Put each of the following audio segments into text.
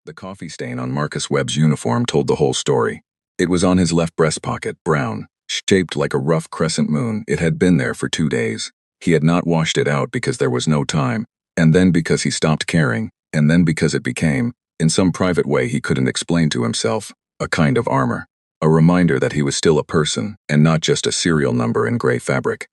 The coffee stain on Marcus Webb's uniform told the whole story. It was on his left breast pocket, brown, shaped like a rough crescent moon. It had been there for 2 days. He had not washed it out because there was no time, and then because he stopped caring, and then because it became, in some private way he couldn't explain to himself, a kind of armor. A reminder that he was still a person, and not just a serial number in gray fabric.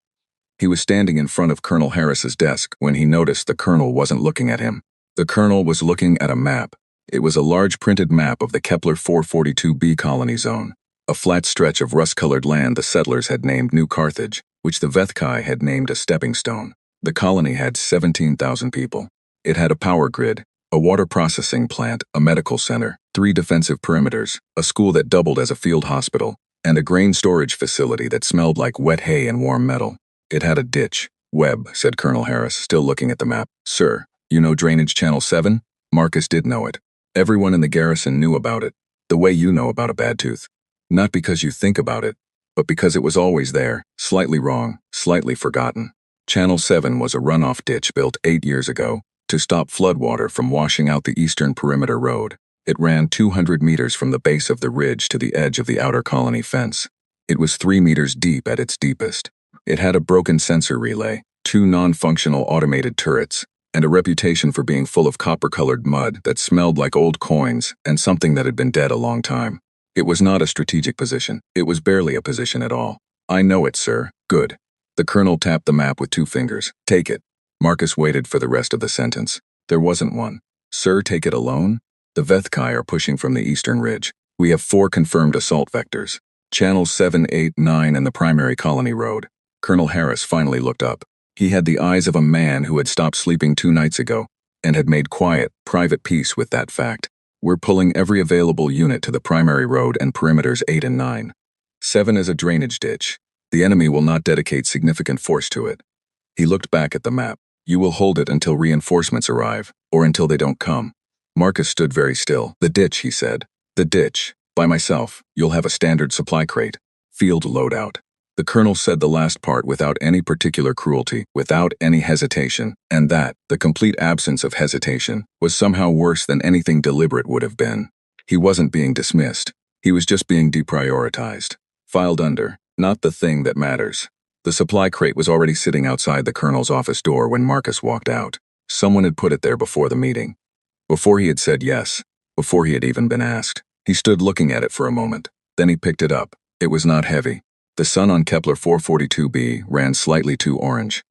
He was standing in front of Colonel Harris's desk when he noticed the colonel wasn't looking at him. The colonel was looking at a map. It was a large printed map of the Kepler 442b colony zone, a flat stretch of rust-colored land the settlers had named New Carthage, which the Vethkai had named a stepping stone. The colony had 17,000 people. It had a power grid, a water processing plant, a medical center, 3 defensive perimeters, a school that doubled as a field hospital, and a grain storage facility that smelled like wet hay and warm metal. It had a ditch. Webb, said Colonel Harris, still looking at the map. Sir, you know Drainage Channel 7? Marcus did know it. Everyone in the garrison knew about it, the way you know about a bad tooth. Not because you think about it, but because it was always there, slightly wrong, slightly forgotten. Channel 7 was a runoff ditch built 8 years ago to stop floodwater from washing out the eastern perimeter road. It ran 200 meters from the base of the ridge to the edge of the outer colony fence. It was 3 meters deep at its deepest. It had a broken sensor relay, 2 non-functional automated turrets, and a reputation for being full of copper-colored mud that smelled like old coins and something that had been dead a long time. It was not a strategic position. It was barely a position at all. I know it, sir. Good. The colonel tapped the map with 2 fingers. Take it. Marcus waited for the rest of the sentence. There wasn't one. Sir, take it alone? The Vethkai are pushing from the eastern ridge. We have 4 confirmed assault vectors. Channels 7, 8, 9, and the primary colony road. Colonel Harris finally looked up. He had the eyes of a man who had stopped sleeping 2 nights ago and had made quiet, private peace with that fact. We're pulling every available unit to the primary road and perimeters 8 and 9. 7 is a drainage ditch. The enemy will not dedicate significant force to it. He looked back at the map. You will hold it until reinforcements arrive, or until they don't come. Marcus stood very still. The ditch, he said. The ditch. By myself. You'll have a standard supply crate. Field loadout. The colonel said the last part without any particular cruelty, without any hesitation, and that, the complete absence of hesitation, was somehow worse than anything deliberate would have been. He wasn't being dismissed. He was just being deprioritized. Filed under, not the thing that matters. The supply crate was already sitting outside the colonel's office door when Marcus walked out. Someone had put it there before the meeting. Before he had said yes, before he had even been asked. He stood looking at it for a moment. Then he picked it up. It was not heavy. The sun on Kepler 442b ran slightly too orange.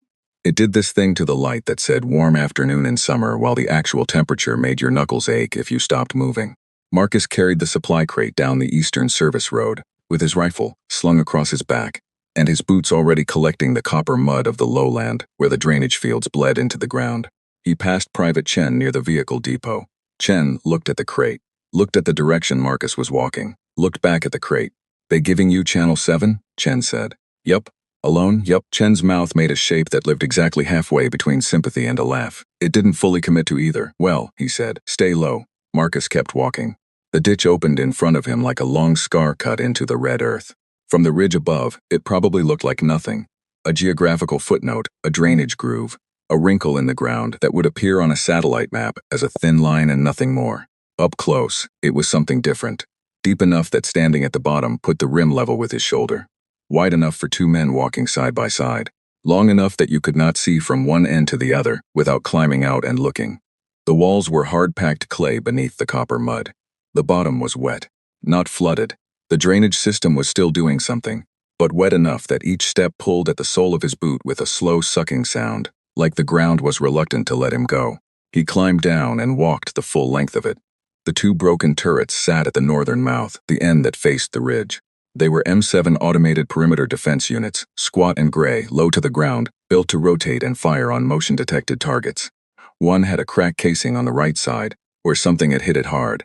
It did this thing to the light that said warm afternoon in summer while the actual temperature made your knuckles ache if you stopped moving. Marcus carried the supply crate down the eastern service road, with his rifle slung across his back, and his boots already collecting the copper mud of the lowland where the drainage fields bled into the ground. He passed Private Chen near the vehicle depot. Chen looked at the crate, looked at the direction Marcus was walking, looked back at the crate. They giving you Channel 7? Chen said. Yup. Alone? Yup. Chen's mouth made a shape that lived exactly halfway between sympathy and a laugh. It didn't fully commit to either. Well, he said, stay low. Marcus kept walking. The ditch opened in front of him like a long scar cut into the red earth. From the ridge above, it probably looked like nothing. A geographical footnote, a drainage groove, a wrinkle in the ground that would appear on a satellite map as a thin line and nothing more. Up close, it was something different. Deep enough that standing at the bottom put the rim level with his shoulder. Wide enough for 2 men walking side by side. Long enough that you could not see from one end to the other without climbing out and looking. The walls were hard-packed clay beneath the copper mud. The bottom was wet, not flooded. The drainage system was still doing something, but wet enough that each step pulled at the sole of his boot with a slow sucking sound, like the ground was reluctant to let him go. He climbed down and walked the full length of it. The 2 broken turrets sat at the northern mouth, the end that faced the ridge. They were M7 automated perimeter defense units, squat and gray, low to the ground, built to rotate and fire on motion-detected targets. One had a cracked casing on the right side, where something had hit it hard.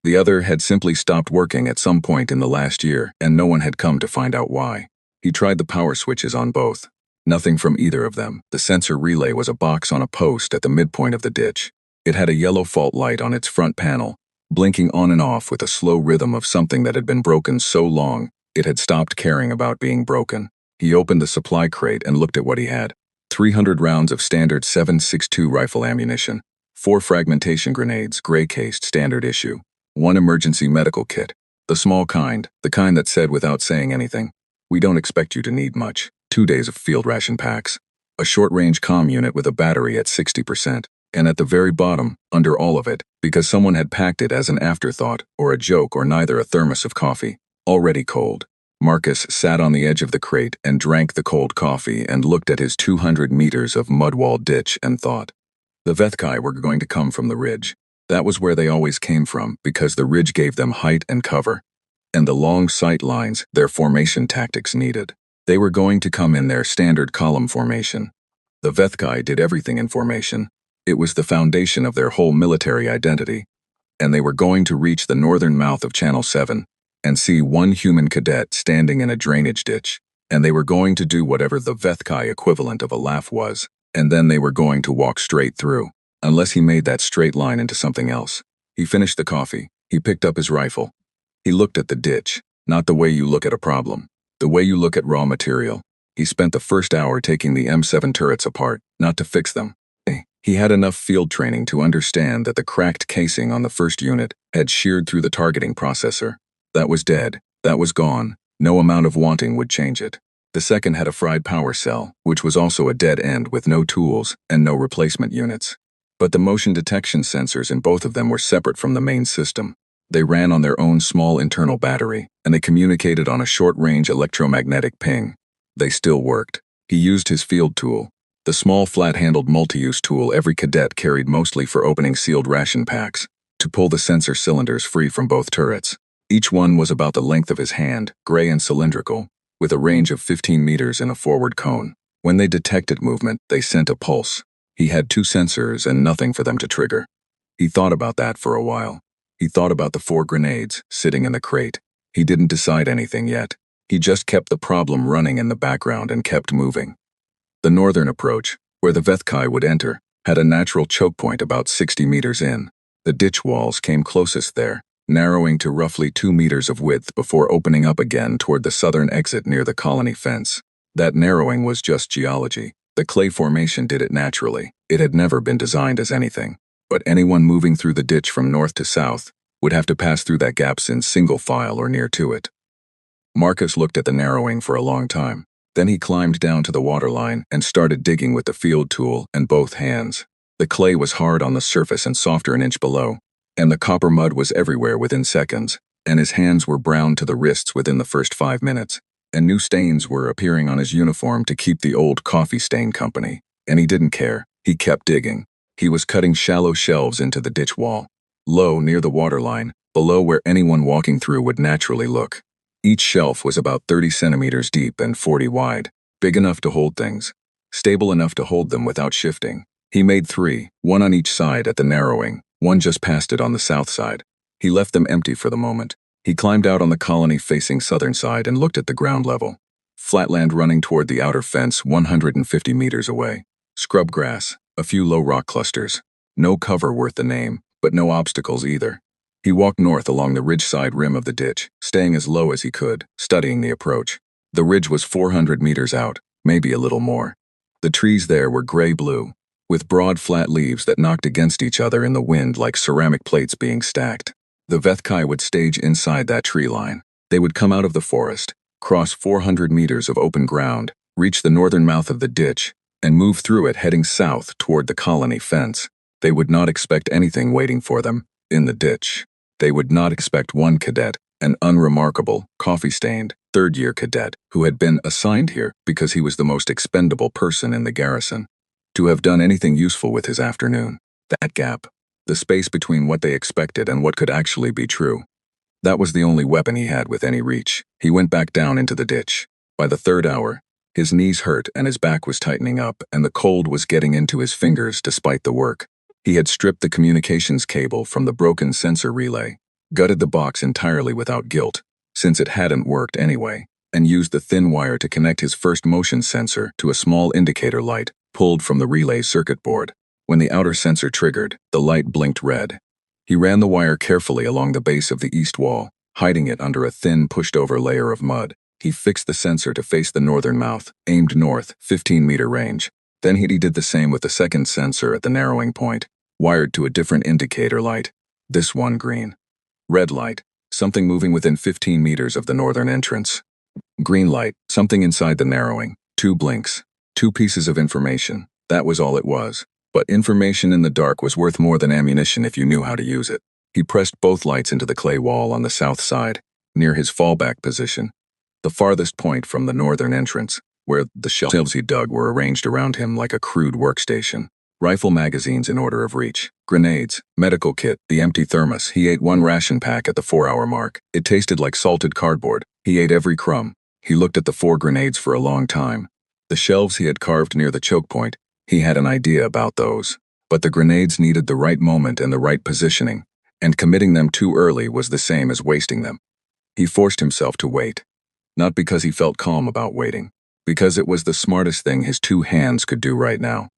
The other had simply stopped working at some point in the last year, and no one had come to find out why. He tried the power switches on both. Nothing from either of them. The sensor relay was a box on a post at the midpoint of the ditch. It had a yellow fault light on its front panel, blinking on and off with a slow rhythm of something that had been broken so long it had stopped caring about being broken. He opened the supply crate and looked at what he had. 300 rounds of standard .7.62 rifle ammunition, 4 fragmentation grenades, gray-cased, standard issue. 1 emergency medical kit. The small kind, the kind that said without saying anything, "We don't expect you to need much." 2 days of field ration packs. A short-range comm unit with a battery at 60%. And at the very bottom, under all of it, because someone had packed it as an afterthought, or a joke, or neither, a thermos of coffee, already cold. Marcus sat on the edge of the crate and drank the cold coffee and looked at his 200 meters of mud-walled ditch and thought. The Vethkai were going to come from the ridge. That was where they always came from, because the ridge gave them height and cover. And the long sight lines their formation tactics needed. They were going to come in their standard column formation. The Vethkai did everything in formation. It was the foundation of their whole military identity. And they were going to reach the northern mouth of Channel 7 and see 1 human cadet standing in a drainage ditch. And they were going to do whatever the Vethkai equivalent of a laugh was. And then they were going to walk straight through, unless he made that straight line into something else. He finished the coffee. He picked up his rifle. He looked at the ditch, not the way you look at a problem, the way you look at raw material. He spent the first hour taking the M7 turrets apart, not to fix them. He had enough field training to understand that the cracked casing on the first unit had sheared through the targeting processor. That was dead. That was gone. No amount of wanting would change it. The second had a fried power cell, which was also a dead end with no tools and no replacement units. But the motion detection sensors in both of them were separate from the main system. They ran on their own small internal battery, and they communicated on a short-range electromagnetic ping. They still worked. He used his field tool, the small flat-handled multi-use tool every cadet carried mostly for opening sealed ration packs, to pull the sensor cylinders free from both turrets. Each one was about the length of his hand, gray and cylindrical, with a range of 15 meters in a forward cone. When they detected movement, they sent a pulse. He had 2 sensors and nothing for them to trigger. He thought about that for a while. He thought about the 4 grenades sitting in the crate. He didn't decide anything yet. He just kept the problem running in the background and kept moving. The northern approach, where the Vethkai would enter, had a natural choke point about 60 meters in. The ditch walls came closest there, narrowing to roughly 2 meters of width before opening up again toward the southern exit near the colony fence. That narrowing was just geology. The clay formation did it naturally. It had never been designed as anything. But anyone moving through the ditch from north to south would have to pass through that gap in single file or near to it. Marcus looked at the narrowing for a long time. Then he climbed down to the waterline and started digging with the field tool and both hands. The clay was hard on the surface and softer an inch below, and the copper mud was everywhere within seconds, and his hands were brown to the wrists within the first 5 minutes, and new stains were appearing on his uniform to keep the old coffee stain company, and he didn't care. He kept digging. He was cutting shallow shelves into the ditch wall, low near the waterline, below where anyone walking through would naturally look. Each shelf was about 30 centimeters deep and 40 wide, big enough to hold things, stable enough to hold them without shifting. He made 3, 1 on each side at the narrowing, 1 just past it on the south side. He left them empty for the moment. He climbed out on the colony-facing southern side and looked at the ground level. Flatland running toward the outer fence 150 meters away. Scrub grass, a few low rock clusters. No cover worth the name, but no obstacles either. He walked north along the ridge-side rim of the ditch, staying as low as he could, studying the approach. The ridge was 400 meters out, maybe a little more. The trees there were gray-blue, with broad flat leaves that knocked against each other in the wind like ceramic plates being stacked. The Vethkai would stage inside that tree line. They would come out of the forest, cross 400 meters of open ground, reach the northern mouth of the ditch, and move through it heading south toward the colony fence. They would not expect anything waiting for them in the ditch. They would not expect 1 cadet, an unremarkable, coffee-stained, third-year cadet who had been assigned here because he was the most expendable person in the garrison, to have done anything useful with his afternoon. That gap, the space between what they expected and what could actually be true, that was the only weapon he had with any reach. He went back down into the ditch. By the 3rd hour, his knees hurt and his back was tightening up and the cold was getting into his fingers despite the work. He had stripped the communications cable from the broken sensor relay, gutted the box entirely without guilt, since it hadn't worked anyway, and used the thin wire to connect his first motion sensor to a small indicator light pulled from the relay circuit board. When the outer sensor triggered, the light blinked red. He ran the wire carefully along the base of the east wall, hiding it under a thin, pushed-over layer of mud. He fixed the sensor to face the northern mouth, aimed north, 15-meter range. Then he did the same with the second sensor at the narrowing point. wired to a different indicator light. This one green. Red light, something moving within 15 meters of the northern entrance. Green light, something inside the narrowing. 2 blinks. 2 pieces of information. That was all it was. But information in the dark was worth more than ammunition if you knew how to use it. He pressed both lights into the clay wall on the south side, near his fallback position, the farthest point from the northern entrance, where the shelves he dug were arranged around him like a crude workstation. Rifle magazines in order of reach, grenades, medical kit, the empty thermos. He ate 1 ration pack at the 4-hour mark. It tasted like salted cardboard. He ate every crumb. He looked at the 4 grenades for a long time. The shelves he had carved near the choke point, he had an idea about those. But the grenades needed the right moment and the right positioning, and committing them too early was the same as wasting them. He forced himself to wait. Not because he felt calm about waiting, because it was the smartest thing his 2 hands could do right now.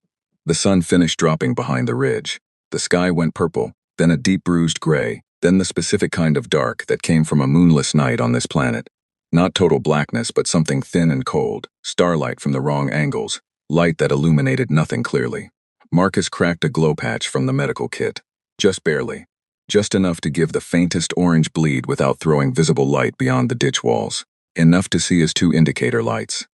The sun finished dropping behind the ridge. The sky went purple, then a deep bruised gray, then the specific kind of dark that came from a moonless night on this planet. Not total blackness, but something thin and cold, starlight from the wrong angles, light that illuminated nothing clearly. Marcus cracked a glow patch from the medical kit. Just barely. Just enough to give the faintest orange bleed without throwing visible light beyond the ditch walls. Enough to see his 2 indicator lights.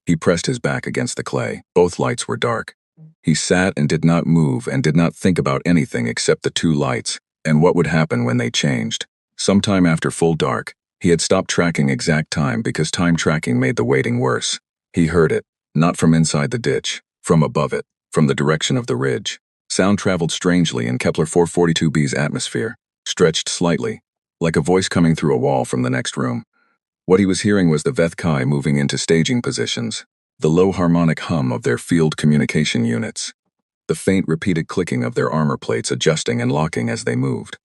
He pressed his back against the clay. Both lights were dark. He sat and did not move and did not think about anything except the 2 lights and what would happen when they changed. Sometime after full dark, he had stopped tracking exact time because time tracking made the waiting worse. He heard it, not from inside the ditch, from above it, from the direction of the ridge. Sound traveled strangely in Kepler 442b's atmosphere, stretched slightly, like a voice coming through a wall from the next room. What he was hearing was the Vethkai moving into staging positions, the low harmonic hum of their field communication units, the faint repeated clicking of their armor plates adjusting and locking as they moved.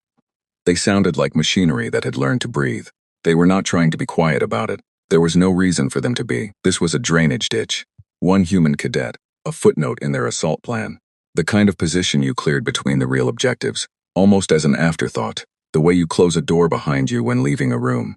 They sounded like machinery that had learned to breathe. They were not trying to be quiet about it. There was no reason for them to be. This was a drainage ditch. 1 human cadet, a footnote in their assault plan. The kind of position you cleared between the real objectives, almost as an afterthought, the way you close a door behind you when leaving a room.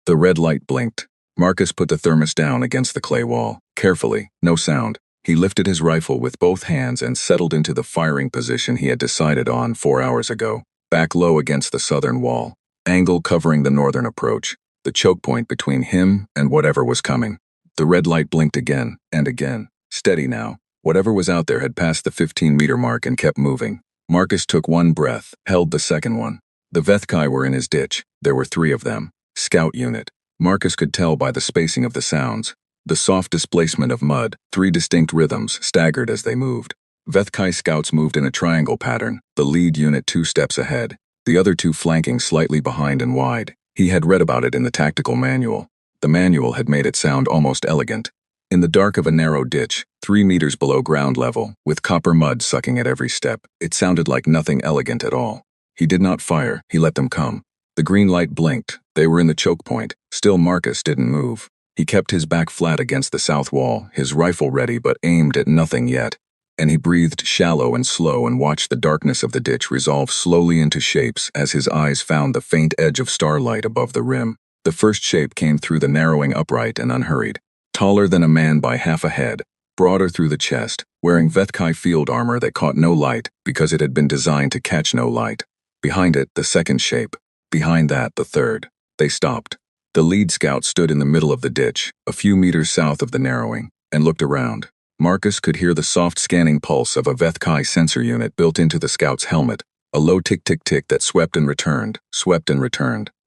The red light blinked. Marcus put the thermos down against the clay wall. Carefully, no sound. He lifted his rifle with both hands and settled into the firing position he had decided on 4 hours ago, back low against the southern wall, angle covering the northern approach, the choke point between him and whatever was coming. The red light blinked again and again. Steady now. Whatever was out there had passed the 15-meter mark and kept moving. Marcus took 1 breath, held the second one. The Vethkai were in his ditch. There were 3 of them. Scout unit. Marcus could tell by the spacing of the sounds. The soft displacement of mud, 3 distinct rhythms, staggered as they moved. Vethkai scouts moved in a triangle pattern, the lead unit 2 steps ahead, the other 2 flanking slightly behind and wide. He had read about it in the tactical manual. The manual had made it sound almost elegant. In the dark of a narrow ditch, 3 meters below ground level, with copper mud sucking at every step, it sounded like nothing elegant at all. He did not fire, he let them come. The green light blinked. They were in the choke point. Still Marcus didn't move. He kept his back flat against the south wall, his rifle ready but aimed at nothing yet. And he breathed shallow and slow and watched the darkness of the ditch resolve slowly into shapes as his eyes found the faint edge of starlight above the rim. The first shape came through the narrowing upright and unhurried. Taller than a man by half a head, broader through the chest, wearing Vethkai field armor that caught no light because it had been designed to catch no light. Behind it, the second shape. Behind that, the third. They stopped. The lead scout stood in the middle of the ditch, a few meters south of the narrowing, and looked around. Marcus could hear the soft scanning pulse of a Vethkai sensor unit built into the scout's helmet, a low tick-tick-tick that swept and returned,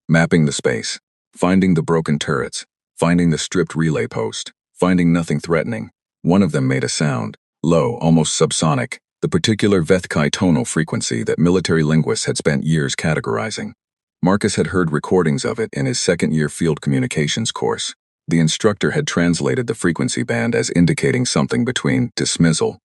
mapping the space, finding the broken turrets, finding the stripped relay post, finding nothing threatening. One of them made a sound, low, almost subsonic, the particular Vethkai tonal frequency that military linguists had spent years categorizing. Marcus had heard recordings of it in his second-year field communications course. The instructor had translated the frequency band as indicating something between dismissal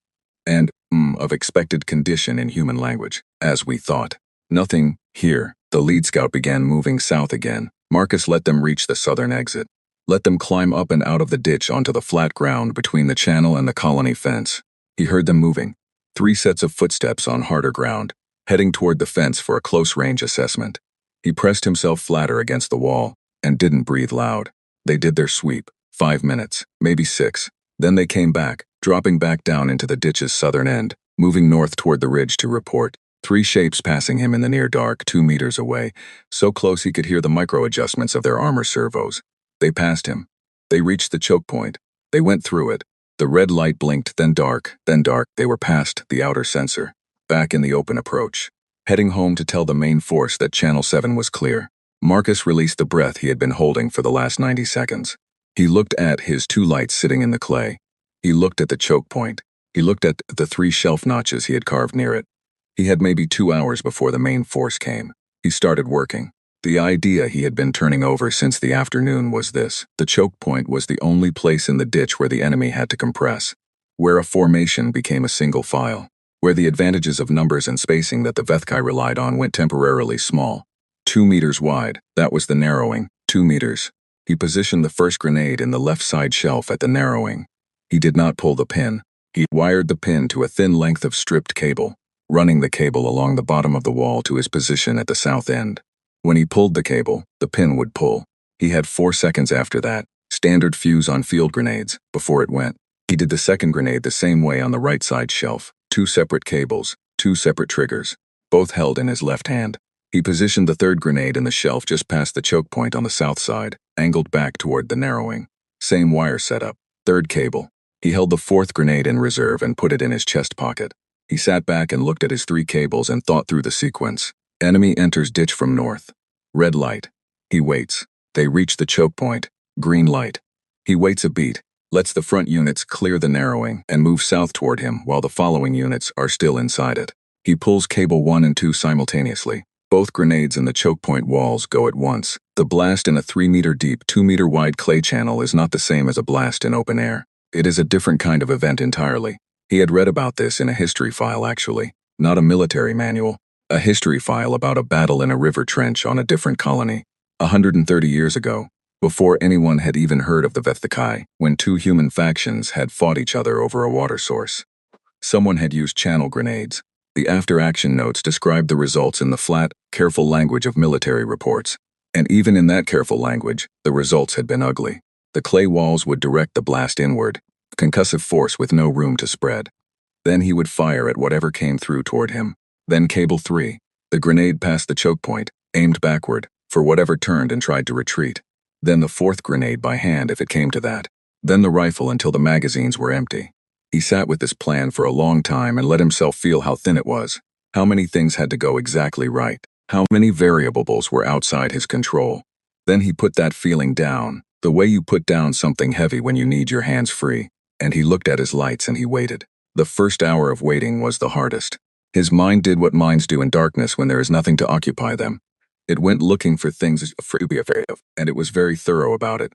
and of expected condition in human language, as we thought. Nothing here. The lead scout began moving south again. Marcus let them reach the southern exit. Let them climb up and out of the ditch onto the flat ground between the channel and the colony fence. He heard them moving. 3 sets of footsteps on harder ground, heading toward the fence for a close-range assessment. He pressed himself flatter against the wall and didn't breathe loud. They did their sweep, 5 minutes, maybe 6. Then they came back, dropping back down into the ditch's southern end, moving north toward the ridge to report. 3 shapes passing him in the near dark, 2 meters away, so close he could hear the micro-adjustments of their armor servos. They passed him. They reached the choke point. They went through it. The red light blinked, then dark, then dark. They were past the outer sensor. Back in the open approach. Heading home to tell the main force that Channel 7 was clear. Marcus released the breath he had been holding for the last 90 seconds. He looked at his 2 lights sitting in the clay. He looked at the choke point. He looked at the 3 shelf notches he had carved near it. He had maybe 2 hours before the main force came. He started working. The idea he had been turning over since the afternoon was this. The choke point was the only place in the ditch where the enemy had to compress, where a formation became a single file, where the advantages of numbers and spacing that the Vethkai relied on went temporarily small. 2 meters wide, that was the narrowing, 2 meters. He positioned the first grenade in the left side shelf at the narrowing. He did not pull the pin. He wired the pin to a thin length of stripped cable, running the cable along the bottom of the wall to his position at the south end. When he pulled the cable, the pin would pull. He had 4 seconds after that, standard fuse on field grenades, before it went. He did the second grenade the same way on the right side shelf, 2 separate cables, 2 separate triggers, both held in his left hand. He positioned the third grenade in the shelf just past the choke point on the south side, angled back toward the narrowing. Same wire setup, third cable. He held the fourth grenade in reserve and put it in his chest pocket. He sat back and looked at his 3 cables and thought through the sequence. Enemy enters ditch from north. Red light. He waits. They reach the choke point. Green light. He waits a beat, lets the front units clear the narrowing and move south toward him while the following units are still inside it. He pulls cable 1 and 2 simultaneously. Both grenades in the choke point walls go at once. The blast in a 3-meter deep, 2-meter wide clay channel is not the same as a blast in open air. It is a different kind of event entirely. He had read about this in a history file actually, not a military manual. A history file about a battle in a river trench on a different colony, 130 years ago, before anyone had even heard of the Vethkai, when 2 human factions had fought each other over a water source. Someone had used channel grenades. The after-action notes described the results in the flat, careful language of military reports. And even in that careful language, the results had been ugly. The clay walls would direct the blast inward, concussive force with no room to spread. Then he would fire at whatever came through toward him. Then cable 3. The grenade passed the choke point, aimed backward, for whatever turned and tried to retreat. Then the 4th grenade by hand if it came to that. Then the rifle until the magazines were empty. He sat with this plan for a long time and let himself feel how thin it was. How many things had to go exactly right. How many variables were outside his control. Then he put that feeling down, the way you put down something heavy when you need your hands free. And he looked at his lights and he waited. The first hour of waiting was the hardest. His mind did what minds do in darkness when there is nothing to occupy them. It went looking for things to be afraid of, and it was very thorough about it.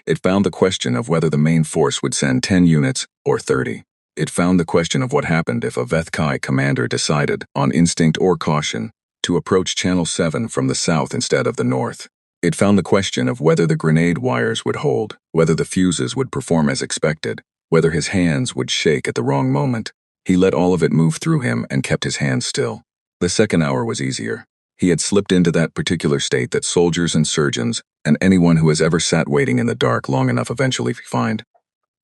It found the question of whether the main force would send 10 units or 30. It found the question of what happened if a Vethkai commander decided, on instinct or caution, to approach Channel 7 from the south instead of the north. It found the question of whether the grenade wires would hold, whether the fuses would perform as expected, whether his hands would shake at the wrong moment. He let all of it move through him and kept his hands still. The second hour was easier. He had slipped into that particular state that soldiers and surgeons, and anyone who has ever sat waiting in the dark long enough eventually find.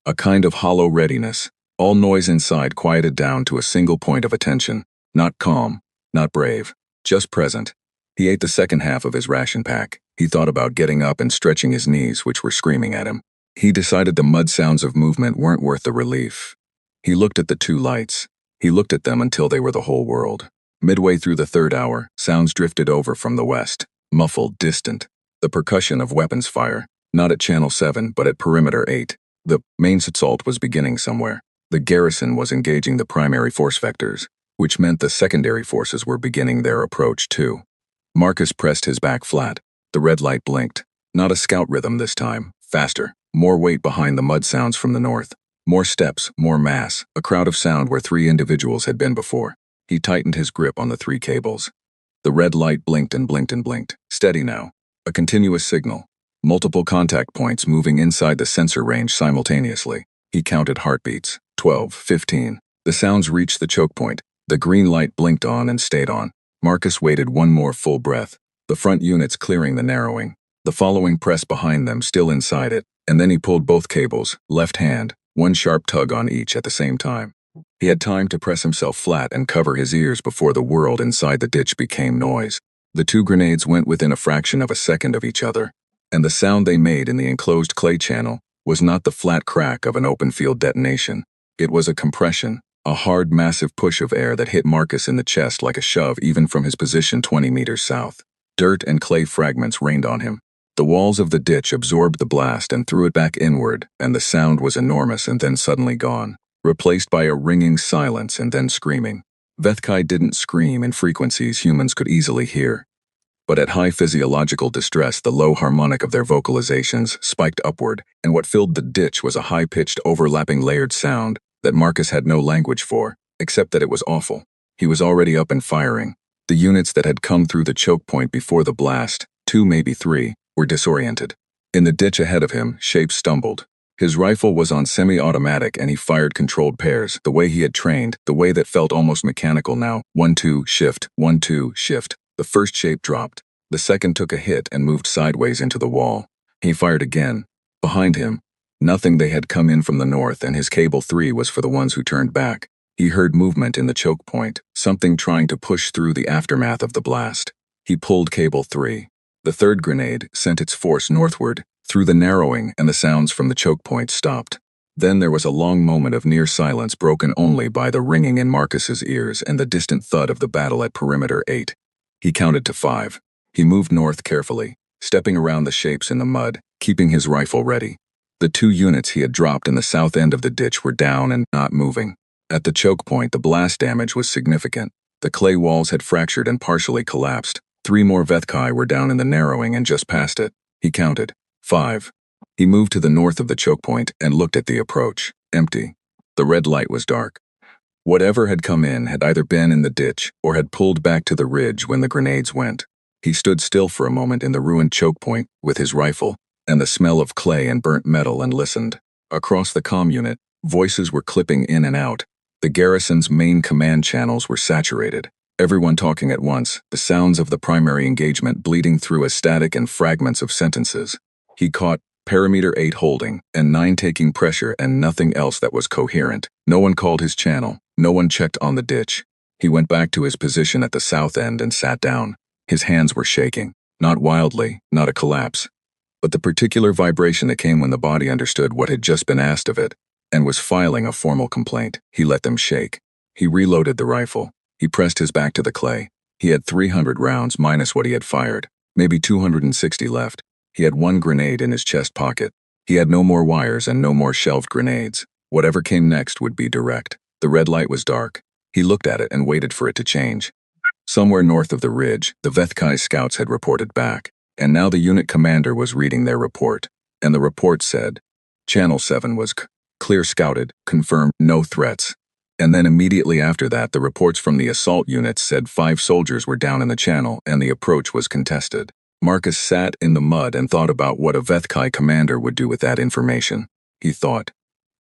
A kind of hollow readiness. All noise inside quieted down to a single point of attention. Not calm, not brave, just present. He ate the second half of his ration pack. He thought about getting up and stretching his knees, which were screaming at him. He decided the mud sounds of movement weren't worth the relief. He looked at the 2 lights. He looked at them until they were the whole world. Midway through the 3rd hour, sounds drifted over from the west, muffled, distant. The percussion of weapons fire, not at Channel 7, but at Perimeter 8. The main assault was beginning somewhere. The garrison was engaging the primary force vectors, which meant the secondary forces were beginning their approach too. Marcus pressed his back flat. The red light blinked. Not a scout rhythm this time, faster, more weight behind the mud sounds from the north. More steps, more mass, a crowd of sound where 3 individuals had been before. He tightened his grip on the 3 cables. The red light blinked and blinked and blinked. Steady now. A continuous signal. Multiple contact points moving inside the sensor range simultaneously. He counted heartbeats. 12, 15. The sounds reached the choke point. The green light blinked on and stayed on. Marcus waited one more full breath. The front units clearing the narrowing. The following press behind them still inside it. And then he pulled both cables, left hand, one sharp tug on each at the same time. He had time to press himself flat and cover his ears before the world inside the ditch became noise. The two grenades went within a fraction of a second of each other, and the sound they made in the enclosed clay channel was not the flat crack of an open field detonation. It was a compression, a hard, massive push of air that hit Marcus in the chest like a shove even from his position 20 meters south. Dirt and clay fragments rained on him. The walls of the ditch absorbed the blast and threw it back inward, and the sound was enormous and then suddenly gone, replaced by a ringing silence and then screaming. Vethkai didn't scream in frequencies humans could easily hear, but at high physiological distress the low harmonic of their vocalizations spiked upward, and what filled the ditch was a high-pitched, overlapping layered sound that Marcus had no language for, except that it was awful. He was already up and firing. The units that had come through the choke point before the blast, 2, maybe 3, were disoriented. In the ditch ahead of him, Shape stumbled. His rifle was on semi-automatic and he fired controlled pairs, the way he had trained, the way that felt almost mechanical now. 1-2, shift, 1-2, shift. The first Shape dropped. The second took a hit and moved sideways into the wall. He fired again. Behind him, nothing. They had come in from the north, and his cable 3 was for the ones who turned back. He heard movement in the choke point, something trying to push through the aftermath of the blast. He pulled cable 3. The third grenade sent its force northward, through the narrowing, and the sounds from the choke point stopped. Then there was a long moment of near silence broken only by the ringing in Marcus's ears and the distant thud of the battle at perimeter 8. He counted to 5. He moved north carefully, stepping around the shapes in the mud, keeping his rifle ready. The 2 units he had dropped in the south end of the ditch were down and not moving. At the choke point, the blast damage was significant. The clay walls had fractured and partially collapsed. 3 more Vethkai were down in the narrowing and just past it. He counted 5. He moved to the north of the choke point and looked at the approach. Empty. The red light was dark. Whatever had come in had either been in the ditch or had pulled back to the ridge when the grenades went. He stood still for a moment in the ruined choke point with his rifle and the smell of clay and burnt metal and listened. Across the comm unit, voices were clipping in and out. The garrison's main command channels were saturated, everyone talking at once, the sounds of the primary engagement bleeding through as static and fragments of sentences. He caught perimeter 8 holding and 9 taking pressure and nothing else that was coherent. No one called his channel. No one checked on the ditch. He went back to his position at the south end and sat down. His hands were shaking. Not wildly, not a collapse, but the particular vibration that came when the body understood what had just been asked of it and was filing a formal complaint. He let them shake. He reloaded the rifle. He pressed his back to the clay. He had 300 rounds minus what he had fired, maybe 260 left. He had 1 grenade in his chest pocket. He had no more wires and no more shelved grenades. Whatever came next would be direct. The red light was dark. He looked at it and waited for it to change. Somewhere north of the ridge, the Vethkai scouts had reported back, and now the unit commander was reading their report. And the report said, Channel 7 was clear scouted, confirmed, no threats. And then immediately after that, the reports from the assault units said 5 soldiers were down in the channel and the approach was contested. Marcus sat in the mud and thought about what a Vethkai commander would do with that information. He thought,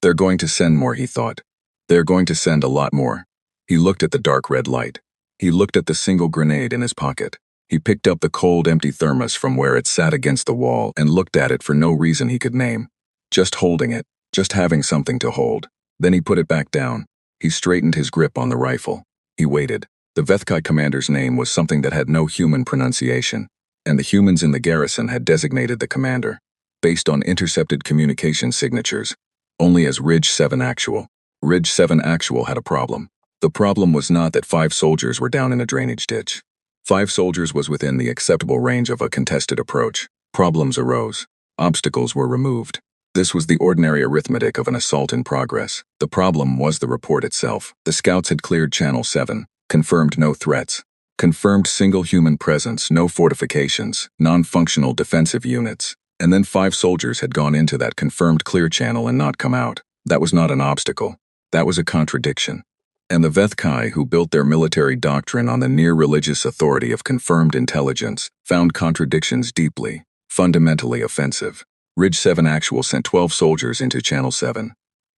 they're going to send more, he thought. They're going to send a lot more. He looked at the dark red light. He looked at the single grenade in his pocket. He picked up the cold, empty thermos from where it sat against the wall and looked at it for no reason he could name. Just holding it, just having something to hold. Then he put it back down. He straightened his grip on the rifle. He waited. The Vethkai commander's name was something that had no human pronunciation, and the humans in the garrison had designated the commander, based on intercepted communication signatures, only as Ridge 7 Actual. Ridge 7 Actual had a problem. The problem was not that 5 soldiers were down in a drainage ditch. 5 soldiers was within the acceptable range of a contested approach. Problems arose. Obstacles were removed. This was the ordinary arithmetic of an assault in progress. The problem was the report itself. The scouts had cleared Channel 7, confirmed no threats, confirmed single human presence, no fortifications, non-functional defensive units, and then 5 soldiers had gone into that confirmed clear channel and not come out. That was not an obstacle. That was a contradiction. And the Vethkai, who built their military doctrine on the near-religious authority of confirmed intelligence, found contradictions deeply, fundamentally offensive. Ridge 7 Actual sent 12 soldiers into Channel 7.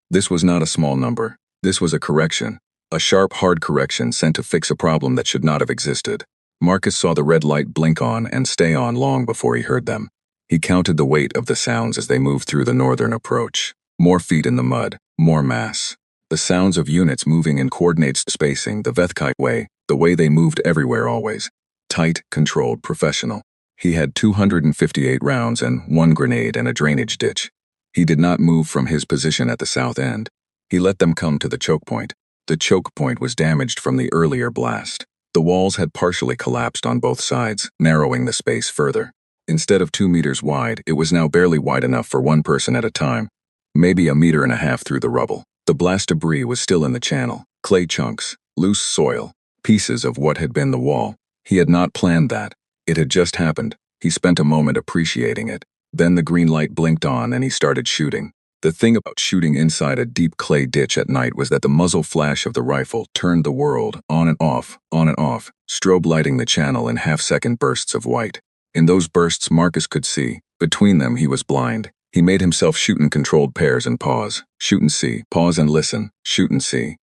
This was not a small number. This was a correction, a sharp, hard correction sent to fix a problem that should not have existed. Marcus saw the red light blink on and stay on long before he heard them. He counted the weight of the sounds as they moved through the northern approach. More feet in the mud, more mass. The The sounds of units moving in coordinated spacing, the Vethkai way, the way they moved everywhere always. Tight, controlled, professional. He had 258 rounds and 1 grenade and a drainage ditch. He did not move from his position at the south end. He let them come to the choke point. The choke point was damaged from the earlier blast. The walls had partially collapsed on both sides, narrowing the space further. Instead of 2 meters wide, it was now barely wide enough for one person at a time, maybe 1.5 meters through the rubble. The blast debris was still in the channel, clay chunks, loose soil, pieces of what had been the wall. He had not planned that. It had just happened. He spent a moment appreciating it. Then the green light blinked on and he started shooting. The thing about shooting inside a deep clay ditch at night was that the muzzle flash of the rifle turned the world on and off, strobe lighting the channel in half-second bursts of white. In those bursts Marcus could see. Between them he was blind. He made himself shoot in controlled pairs and pause. Shoot and see. Pause and listen. Shoot and see.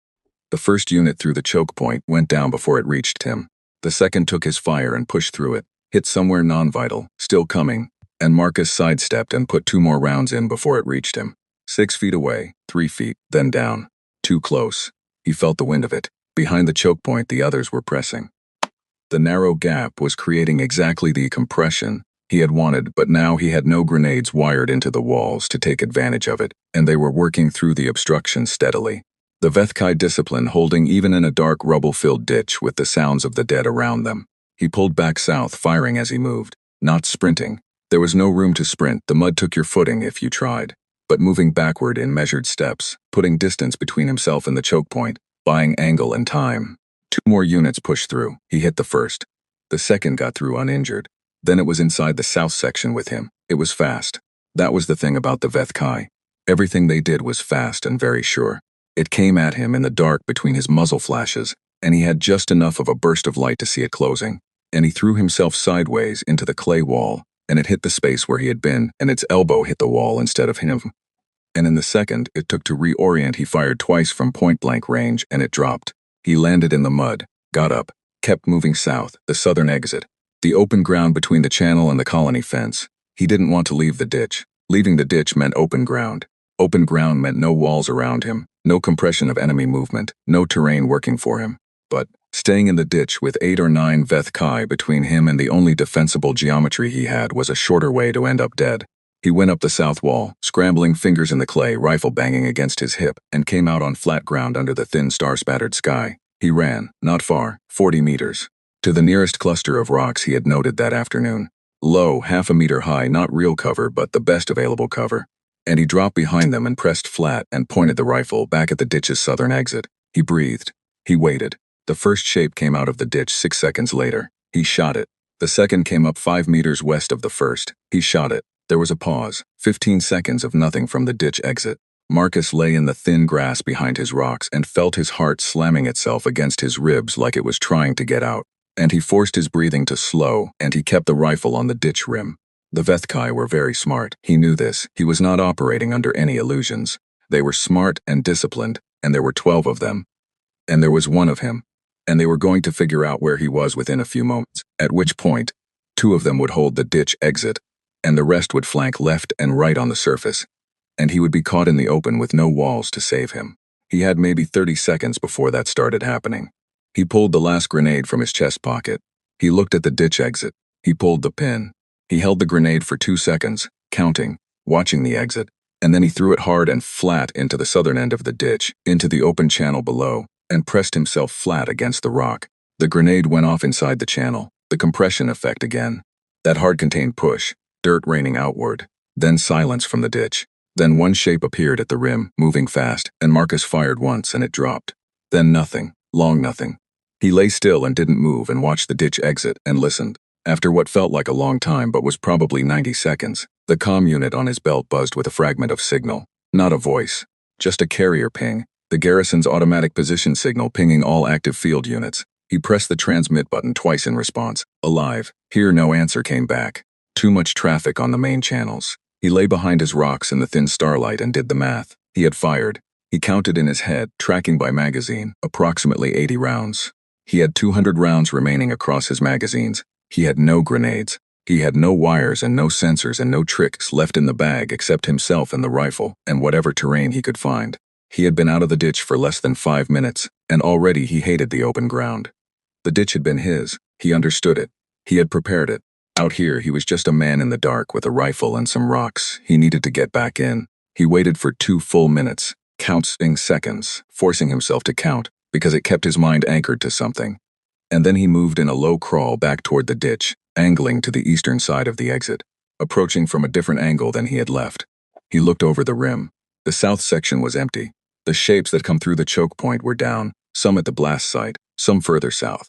The first unit through the choke point went down before it reached him. The second took his fire and pushed through it, hit somewhere non-vital, still coming, and Marcus sidestepped and put 2 more rounds in before it reached him. 6 feet away, 3 feet, then down. Too close. He felt the wind of it. Behind the choke point, the others were pressing. The narrow gap was creating exactly the compression he had wanted, but now he had no grenades wired into the walls to take advantage of it, and they were working through the obstruction steadily. The Vethkai discipline holding even in a dark rubble-filled ditch with the sounds of the dead around them. He pulled back south, firing as he moved, not sprinting. There was no room to sprint. The mud took your footing if you tried, but moving backward in measured steps, putting distance between himself and the choke point, buying angle and time. 2 more units pushed through. He hit the first. The second got through uninjured. Then it was inside the south section with him. It was fast. That was the thing about the Vethkai. Everything they did was fast and very sure. It came at him in the dark between his muzzle flashes, and he had just enough of a burst of light to see it closing. And he threw himself sideways into the clay wall, and it hit the space where he had been, and its elbow hit the wall instead of him. And in the second it took to reorient, he fired twice from point-blank range, and it dropped. He landed in the mud, got up, kept moving south, the southern exit, the open ground between the channel and the colony fence. He didn't want to leave the ditch. Leaving the ditch meant open ground. Open ground meant no walls around him, no compression of enemy movement, no terrain working for him. But staying in the ditch with 8 or 9 Vethkai between him and the only defensible geometry he had was a shorter way to end up dead. He went up the south wall, scrambling fingers in the clay, rifle banging against his hip, and came out on flat ground under the thin star-spattered sky. He ran, not far, 40 meters, to the nearest cluster of rocks he had noted that afternoon. Low, 1/2 meter high, not real cover, but the best available cover. And he dropped behind them and pressed flat and pointed the rifle back at the ditch's southern exit. He breathed. He waited. The first shape came out of the ditch 6 seconds later. He shot it. The second came up 5 meters west of the first. He shot it. There was a pause, 15 seconds of nothing from the ditch exit. Marcus lay in the thin grass behind his rocks and felt his heart slamming itself against his ribs like it was trying to get out. And he forced his breathing to slow, and he kept the rifle on the ditch rim. The Vethkai were very smart. He knew this. He was not operating under any illusions. They were smart and disciplined, and there were 12 of them. And there was one of him. And they were going to figure out where he was within a few moments, at which point 2 of them would hold the ditch exit, and the rest would flank left and right on the surface, and he would be caught in the open with no walls to save him. He had maybe 30 seconds before that started happening. He pulled the last grenade from his chest pocket. He looked at the ditch exit. He pulled the pin. He held the grenade for 2 seconds, counting, watching the exit, and then he threw it hard and flat into the southern end of the ditch, into the open channel below, and pressed himself flat against the rock. The grenade went off inside the channel, the compression effect again. That hard-contained push, dirt raining outward, then silence from the ditch. Then one shape appeared at the rim, moving fast, and Marcus fired once and it dropped. Then nothing, long nothing. He lay still and didn't move and watched the ditch exit and listened. After what felt like a long time but was probably 90 seconds, the comm unit on his belt buzzed with a fragment of signal. Not a voice, just a carrier ping, the garrison's automatic position signal pinging all active field units. He pressed the transmit button twice in response. Alive. Here no answer came back. Too much traffic on the main channels. He lay behind his rocks in the thin starlight and did the math. He had fired. He counted in his head, tracking by magazine, approximately 80 rounds. He had 200 rounds remaining across his magazines. He had no grenades. He had no wires and no sensors and no tricks left in the bag except himself and the rifle and whatever terrain he could find. He had been out of the ditch for less than 5 minutes, and already he hated the open ground. The ditch had been his. He understood it. He had prepared it. Out here, he was just a man in the dark with a rifle and some rocks. He needed to get back in. He waited for 2 full minutes, counting seconds, forcing himself to count, because it kept his mind anchored to something. And then he moved in a low crawl back toward the ditch, angling to the eastern side of the exit, approaching from a different angle than he had left. He looked over the rim. The south section was empty. The shapes that come through the choke point were down, some at the blast site, some further south.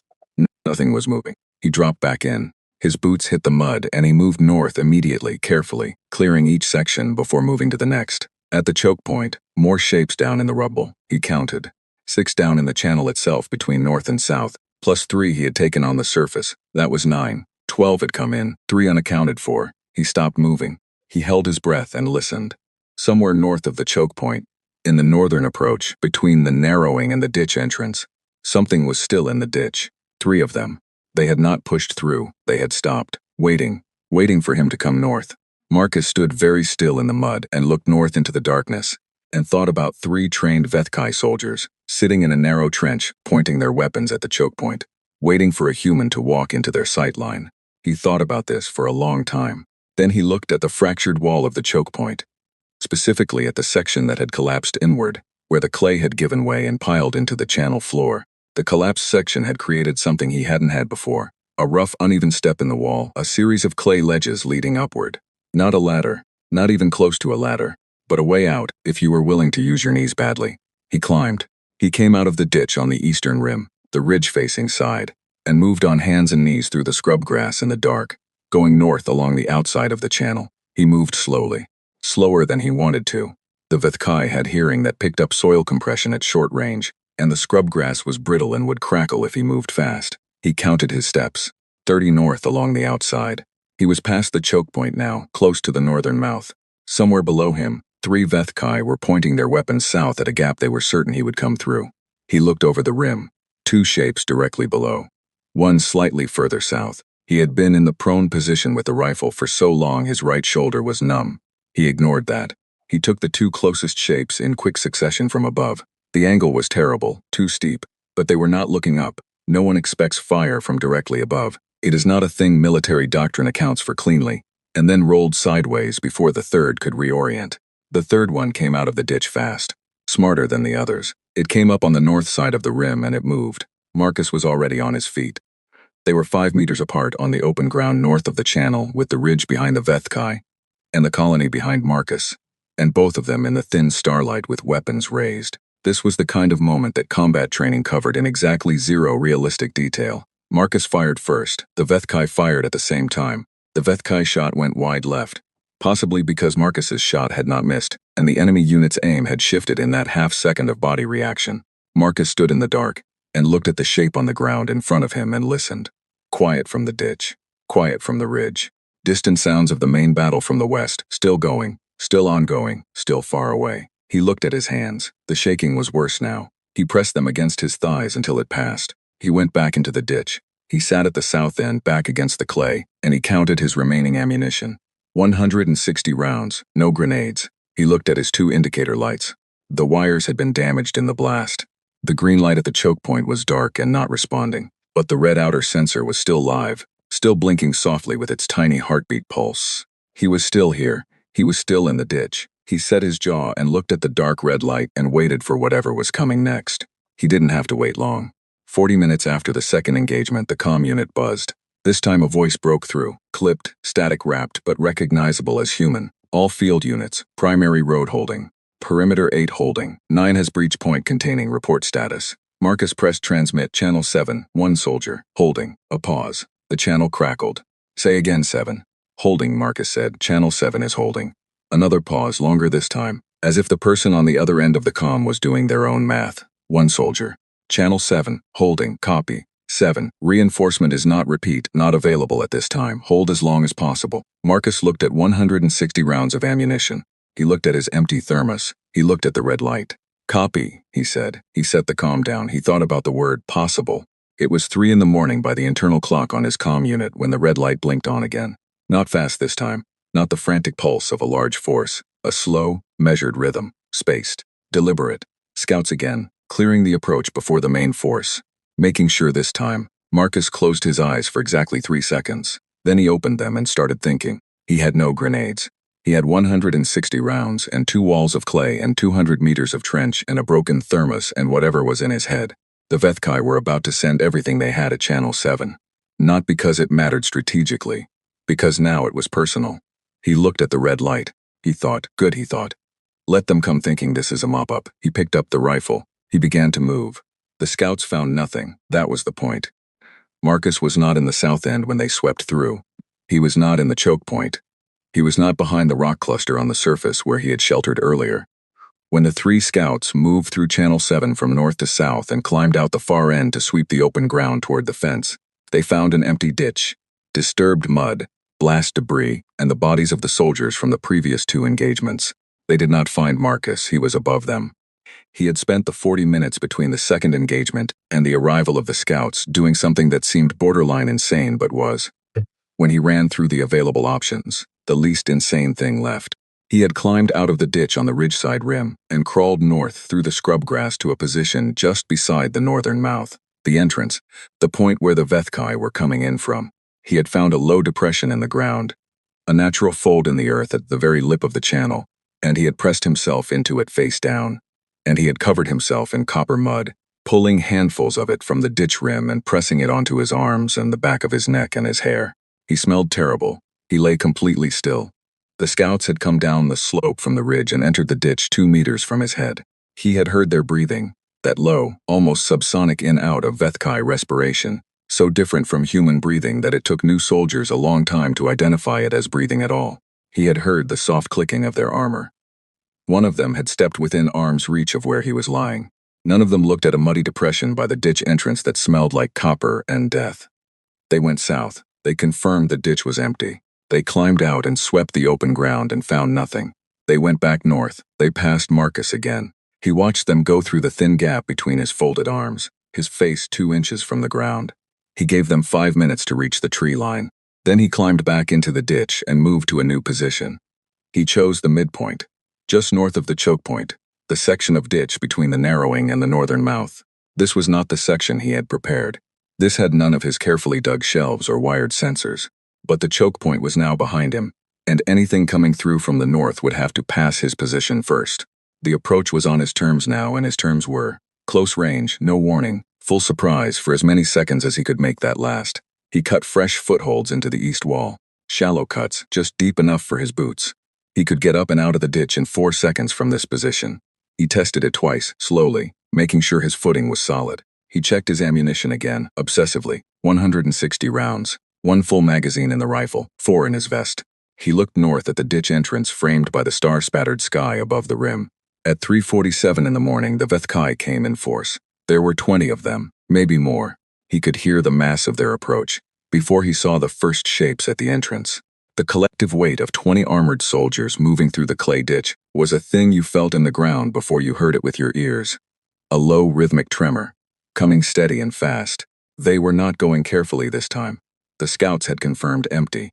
Nothing was moving. He dropped back in. His boots hit the mud, and he moved north immediately, carefully, clearing each section before moving to the next. At the choke point, more shapes down in the rubble. He counted. 6 down in the channel itself between north and south, plus 3 he had taken on the surface. That was 9. 12 had come in, 3 unaccounted for. He stopped moving. He held his breath and listened. Somewhere north of the choke point, in the northern approach, between the narrowing and the ditch entrance, something was still in the ditch. 3 of them. They had not pushed through. They had stopped, waiting for him to come north. Marcus stood very still in the mud and looked north into the darkness, and thought about 3 trained Vethkai soldiers, sitting in a narrow trench, pointing their weapons at the choke point, waiting for a human to walk into their sight line. He thought about this for a long time. Then he looked at the fractured wall of the choke point, specifically at the section that had collapsed inward, where the clay had given way and piled into the channel floor. The collapsed section had created something he hadn't had before, a rough, uneven step in the wall, a series of clay ledges leading upward. Not a ladder, not even close to a ladder, but a way out if you were willing to use your knees badly. He climbed. He came out of the ditch on the eastern rim, the ridge-facing side, and moved on hands and knees through the scrub grass in the dark, going north along the outside of the channel. He moved slowly, slower than he wanted to. The Vethkai had hearing that picked up soil compression at short range, and the scrub grass was brittle and would crackle if he moved fast. He counted his steps, 30 north along the outside. He was past the choke point now, close to the northern mouth. Somewhere below him, 3 Vethkai were pointing their weapons south at a gap they were certain he would come through. He looked over the rim, 2 shapes directly below. One slightly further south. He had been in the prone position with the rifle for so long his right shoulder was numb. He ignored that. He took the 2 closest shapes in quick succession from above. The angle was terrible, too steep, but they were not looking up. No one expects fire from directly above. It is not a thing military doctrine accounts for cleanly, and then rolled sideways before the third could reorient. The third one came out of the ditch fast, smarter than the others. It came up on the north side of the rim and it moved. Marcus was already on his feet. They were 5 meters apart on the open ground north of the channel, with the ridge behind the Vethkai and the colony behind Marcus, and both of them in the thin starlight with weapons raised. This was the kind of moment that combat training covered in exactly 0 realistic detail. Marcus fired first. The Vethkai fired at the same time. The Vethkai shot went wide left, possibly because Marcus's shot had not missed, and the enemy unit's aim had shifted in that half-second of body reaction. Marcus stood in the dark and looked at the shape on the ground in front of him and listened. Quiet from the ditch, quiet from the ridge. Distant sounds of the main battle from the west, still going, still ongoing, still far away. He looked at his hands. The shaking was worse now. He pressed them against his thighs until it passed. He went back into the ditch. He sat at the south end back against the clay, and he counted his remaining ammunition. 160 rounds, no grenades. He looked at his 2 indicator lights. The wires had been damaged in the blast. The green light at the choke point was dark and not responding, but the red outer sensor was still live, still blinking softly with its tiny heartbeat pulse. He was still here. He was still in the ditch. He set his jaw and looked at the dark red light and waited for whatever was coming next. He didn't have to wait long. 40 minutes after the second engagement, the comm unit buzzed. This time a voice broke through, clipped, static-wrapped, but recognizable as human. All field units, primary road holding. Perimeter 8 holding. 9 has breach point containing report status. Marcus pressed transmit channel 7, 1 soldier, holding. A pause. The channel crackled. Say again 7. Holding, Marcus said. Channel 7 is holding. Another pause, longer this time, as if the person on the other end of the comm was doing their own math. 1 soldier. Channel 7, holding, copy. 7, reinforcement is not repeat, not available at this time. Hold as long as possible. Marcus looked at 160 rounds of ammunition. He looked at his empty thermos. He looked at the red light. Copy, he said. He set the comm down. He thought about the word possible. It was 3 in the morning by the internal clock on his comm unit when the red light blinked on again. Not fast this time. Not the frantic pulse of a large force. A slow, measured rhythm. Spaced. Deliberate. Scouts again, clearing the approach before the main force. Making sure this time, Marcus closed his eyes for exactly 3 seconds. Then he opened them and started thinking. He had no grenades. He had 160 rounds and 2 walls of clay and 200 meters of trench and a broken thermos and whatever was in his head. The Vethkai were about to send everything they had at Channel 7. Not because it mattered strategically, because now it was personal. He looked at the red light. He thought, good, he thought. Let them come thinking this is a mop-up. He picked up the rifle. He began to move. The scouts found nothing. That was the point. Marcus was not in the south end when they swept through. He was not in the choke point. He was not behind the rock cluster on the surface where he had sheltered earlier. When the 3 scouts moved through Channel 7 from north to south and climbed out the far end to sweep the open ground toward the fence, they found an empty ditch, disturbed mud, blast debris, and the bodies of the soldiers from the previous 2 engagements. They did not find Marcus. He was above them. He had spent the 40 minutes between the second engagement and the arrival of the scouts doing something that seemed borderline insane but was. When he ran through the available options, the least insane thing left. He had climbed out of the ditch on the ridgeside rim and crawled north through the scrub grass to a position just beside the northern mouth, the entrance, the point where the Vethkai were coming in from. He had found a low depression in the ground, a natural fold in the earth at the very lip of the channel, and he had pressed himself into it face down. And he had covered himself in copper mud, pulling handfuls of it from the ditch rim and pressing it onto his arms and the back of his neck and his hair. He smelled terrible. He lay completely still. The scouts had come down the slope from the ridge and entered the ditch 2 meters from his head. He had heard their breathing, that low, almost subsonic in-out of Vethkai respiration, so different from human breathing that it took new soldiers a long time to identify it as breathing at all. He had heard the soft clicking of their armor. One of them had stepped within arm's reach of where he was lying. None of them looked at a muddy depression by the ditch entrance that smelled like copper and death. They went south. They confirmed the ditch was empty. They climbed out and swept the open ground and found nothing. They went back north. They passed Marcus again. He watched them go through the thin gap between his folded arms, his face 2 inches from the ground. He gave them 5 minutes to reach the tree line. Then he climbed back into the ditch and moved to a new position. He chose the midpoint. Just north of the choke point, the section of ditch between the narrowing and the northern mouth. This was not the section he had prepared. This had none of his carefully dug shelves or wired sensors. But the choke point was now behind him, and anything coming through from the north would have to pass his position first. The approach was on his terms now, and his terms were close range, no warning, full surprise for as many seconds as he could make that last. He cut fresh footholds into the east wall, shallow cuts, just deep enough for his boots. He could get up and out of the ditch in 4 seconds from this position. He tested it twice, slowly, making sure his footing was solid. He checked his ammunition again, obsessively. 160 rounds, 1 full magazine in the rifle, 4 in his vest. He looked north at the ditch entrance framed by the star-spattered sky above the rim. At 3:47 in the morning, the Vethkai came in force. There were 20 of them, maybe more. He could hear the mass of their approach before he saw the first shapes at the entrance. The collective weight of 20 armored soldiers moving through the clay ditch was a thing you felt in the ground before you heard it with your ears. A low rhythmic tremor, coming steady and fast. They were not going carefully this time. The scouts had confirmed empty.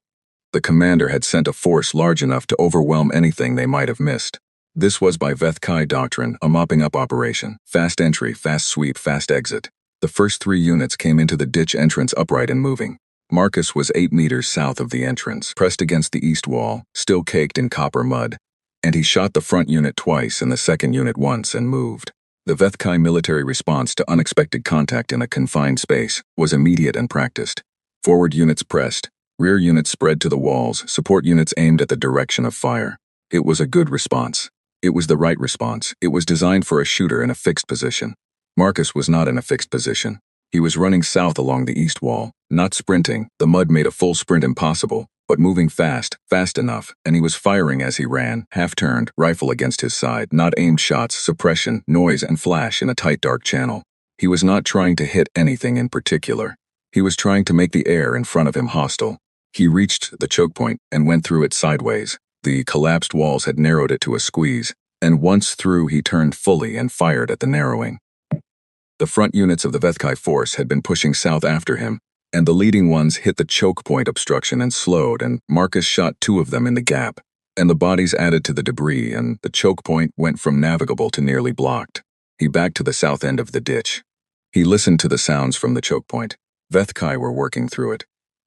The commander had sent a force large enough to overwhelm anything they might have missed. This was by Vethkai doctrine, a mopping up operation. Fast entry, fast sweep, fast exit. The first 3 units came into the ditch entrance upright and moving. Marcus was 8 meters south of the entrance, pressed against the east wall, still caked in copper mud, and he shot the front unit twice and the second unit once and moved. The Vethkai military response to unexpected contact in a confined space was immediate and practiced. Forward units pressed, rear units spread to the walls, support units aimed at the direction of fire. It was a good response. It was the right response. It was designed for a shooter in a fixed position. Marcus was not in a fixed position. He was running south along the east wall, not sprinting. The mud made a full sprint impossible, but moving fast, fast enough, and he was firing as he ran, half-turned, rifle against his side, not aimed shots, suppression, noise, and flash in a tight dark channel. He was not trying to hit anything in particular. He was trying to make the air in front of him hostile. He reached the choke point and went through it sideways. The collapsed walls had narrowed it to a squeeze, and once through he turned fully and fired at the narrowing. The front units of the Vethkai force had been pushing south after him, and the leading ones hit the choke point obstruction and slowed, and Marcus shot 2 of them in the gap, and the bodies added to the debris, and the choke point went from navigable to nearly blocked. He backed to the south end of the ditch. He listened to the sounds from the choke point. Vethkai were working through it.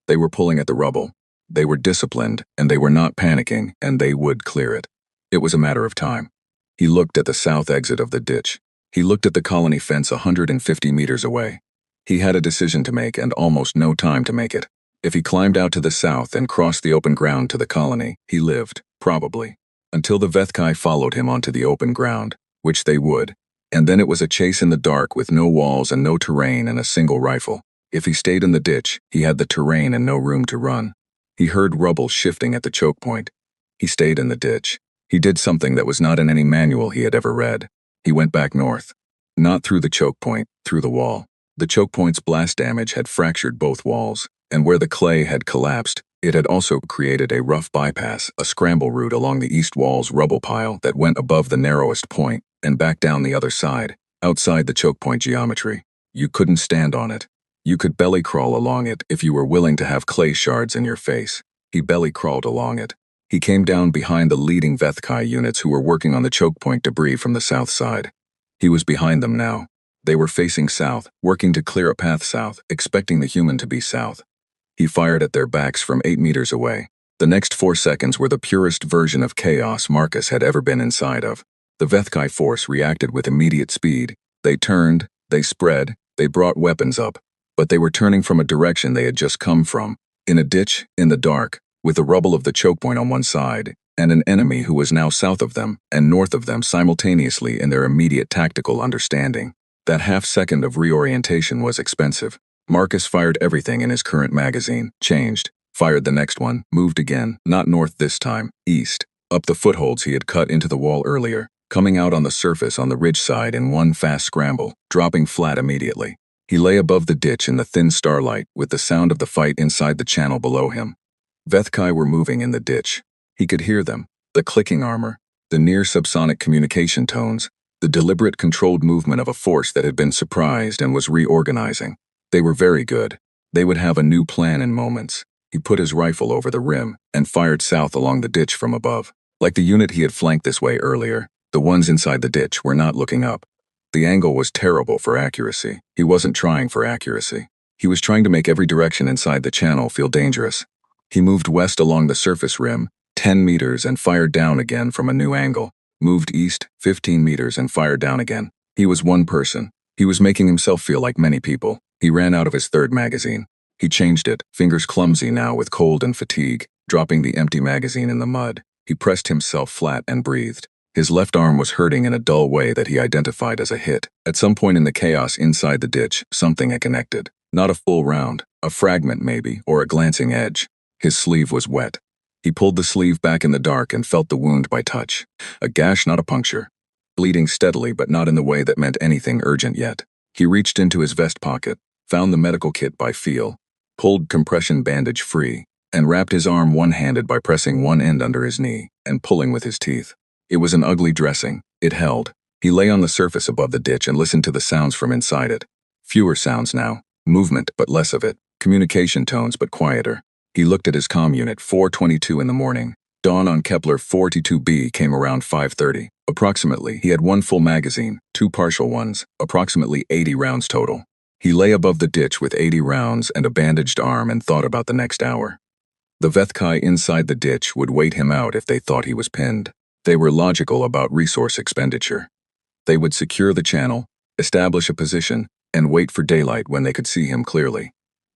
They were pulling at the rubble. They were disciplined, and they were not panicking, and they would clear it. It was a matter of time. He looked at the south exit of the ditch. He looked at the colony fence 150 meters away. He had a decision to make and almost no time to make it. If he climbed out to the south and crossed the open ground to the colony, he lived, probably, until the Vethkai followed him onto the open ground, which they would, and then it was a chase in the dark with no walls and no terrain and a single rifle. If he stayed in the ditch, he had the terrain and no room to run. He heard rubble shifting at the choke point. He stayed in the ditch. He did something that was not in any manual he had ever read. He went back north. Not through the choke point, through the wall. The choke point's blast damage had fractured both walls, and where the clay had collapsed, it had also created a rough bypass, a scramble route along the east wall's rubble pile that went above the narrowest point and back down the other side, outside the choke point geometry. You couldn't stand on it. You could belly crawl along it if you were willing to have clay shards in your face. He belly crawled along it. He came down behind the leading Vethkai units who were working on the choke point debris from the south side. He was behind them now. They were facing south, working to clear a path south, expecting the human to be south. He fired at their backs from 8 meters away. The next 4 seconds were the purest version of chaos Marcus had ever been inside of. The Vethkai force reacted with immediate speed. They turned, they spread, they brought weapons up. But they were turning from a direction they had just come from, in a ditch, in the dark, with the rubble of the choke point on one side, and an enemy who was now south of them and north of them simultaneously in their immediate tactical understanding. That half-second of reorientation was expensive. Marcus fired everything in his current magazine, changed, fired the next one, moved again, not north this time, east, up the footholds he had cut into the wall earlier, coming out on the surface on the ridge side in one fast scramble, dropping flat immediately. He lay above the ditch in the thin starlight with the sound of the fight inside the channel below him. Vethkai were moving in the ditch. He could hear them, the clicking armor, the near subsonic communication tones, the deliberate controlled movement of a force that had been surprised and was reorganizing. They were very good. They would have a new plan in moments. He put his rifle over the rim and fired south along the ditch from above. Like the unit he had flanked this way earlier, the ones inside the ditch were not looking up. The angle was terrible for accuracy. He wasn't trying for accuracy. He was trying to make every direction inside the channel feel dangerous. He moved west along the surface rim, 10 meters, and fired down again from a new angle. Moved east, 15 meters, and fired down again. He was one person. He was making himself feel like many people. He ran out of his third magazine. He changed it, fingers clumsy now with cold and fatigue, dropping the empty magazine in the mud. He pressed himself flat and breathed. His left arm was hurting in a dull way that he identified as a hit. At some point in the chaos inside the ditch, something had connected. Not a full round, a fragment maybe, or a glancing edge. His sleeve was wet. He pulled the sleeve back in the dark and felt the wound by touch. A gash, not a puncture. Bleeding steadily, but not in the way that meant anything urgent yet. He reached into his vest pocket, found the medical kit by feel, pulled compression bandage free, and wrapped his arm one-handed by pressing one end under his knee and pulling with his teeth. It was an ugly dressing. It held. He lay on the surface above the ditch and listened to the sounds from inside it. Fewer sounds now. Movement, but less of it. Communication tones, but quieter. He looked at his comm unit, 4:22 in the morning. Dawn on Kepler 42b came around 5:30. Approximately, he had one full magazine, 2 partial ones, approximately 80 rounds total. He lay above the ditch with 80 rounds and a bandaged arm and thought about the next hour. The Vethkai inside the ditch would wait him out if they thought he was pinned. They were logical about resource expenditure. They would secure the channel, establish a position, and wait for daylight when they could see him clearly.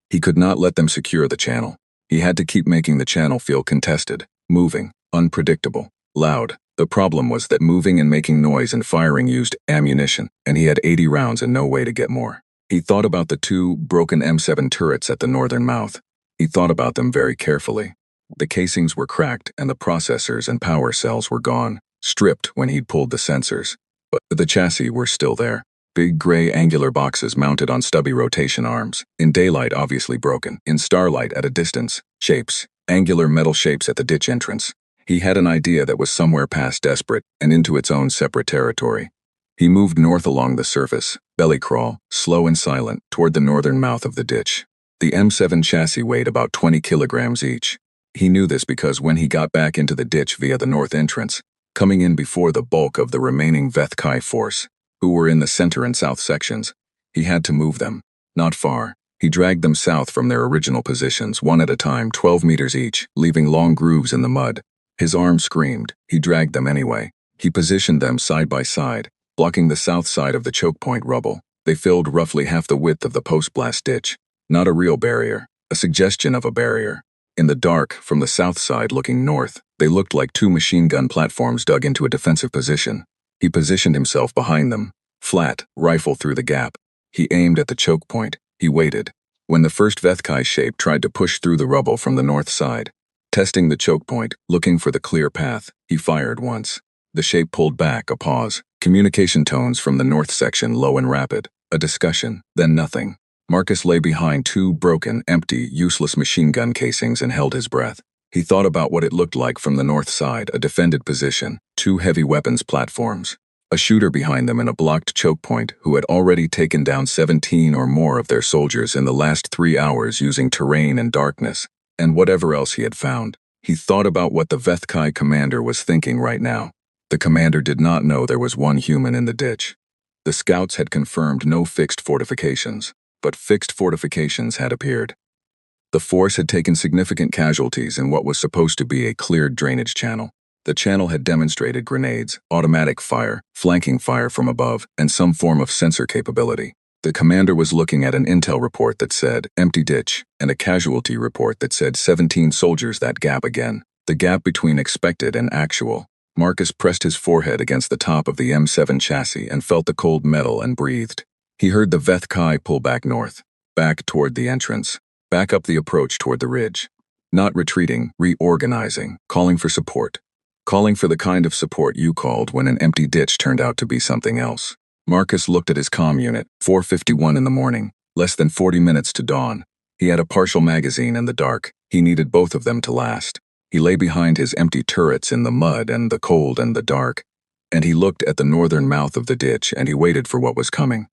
He could not let them secure the channel. He had to keep making the channel feel contested, moving, unpredictable, loud. The problem was that moving and making noise and firing used ammunition, and he had 80 rounds and no way to get more. He thought about the 2 broken M7 turrets at the northern mouth. He thought about them very carefully. The casings were cracked and the processors and power cells were gone, stripped when he'd pulled the sensors. But the chassis were still there. Big gray angular boxes mounted on stubby rotation arms. In daylight obviously broken. In starlight at a distance. Shapes. Angular metal shapes at the ditch entrance. He had an idea that was somewhere past desperate and into its own separate territory. He moved north along the surface, belly crawl, slow and silent, toward the northern mouth of the ditch. The M7 chassis weighed about 20 kilograms each. He knew this because when he got back into the ditch via the north entrance, coming in before the bulk of the remaining Vethkai force, who were in the center and south sections. He had to move them. Not far. He dragged them south from their original positions, one at a time, 12 meters each, leaving long grooves in the mud. His arm screamed. He dragged them anyway. He positioned them side by side, blocking the south side of the choke point rubble. They filled roughly half the width of the post-blast ditch. Not a real barrier, a suggestion of a barrier. In the dark, from the south side looking north, they looked like two machine gun platforms dug into a defensive position. He positioned himself behind them, flat, rifle through the gap. He aimed at the choke point. He waited. When the first Vethkai shape tried to push through the rubble from the north side, testing the choke point, looking for the clear path, he fired once. The shape pulled back, a pause. Communication tones from the north section low and rapid. A discussion, then nothing. Marcus lay behind two broken, empty, useless machine gun casings and held his breath. He thought about what it looked like from the north side, a defended position, two heavy weapons platforms. A shooter behind them in a blocked choke point who had already taken down 17 or more of their soldiers in the last 3 hours using terrain and darkness, and whatever else he had found. He thought about what the Vethkai commander was thinking right now. The commander did not know there was one human in the ditch. The scouts had confirmed no fixed fortifications, but fixed fortifications had appeared. The force had taken significant casualties in what was supposed to be a cleared drainage channel. The channel had demonstrated grenades, automatic fire, flanking fire from above, and some form of sensor capability. The commander was looking at an intel report that said, empty ditch, and a casualty report that said 17 soldiers. That gap again. The gap between expected and actual. Marcus pressed his forehead against the top of the M7 chassis and felt the cold metal and breathed. He heard the Vethkai pull back north, back toward the entrance, back up the approach toward the ridge. Not retreating, reorganizing, calling for support. Calling for the kind of support you called when an empty ditch turned out to be something else. Marcus looked at his comm unit, 4:51 in the morning, less than 40 minutes to dawn. He had a partial magazine in the dark. He needed both of them to last. He lay behind his empty turrets in the mud and the cold and the dark, and he looked at the northern mouth of the ditch and he waited for what was coming.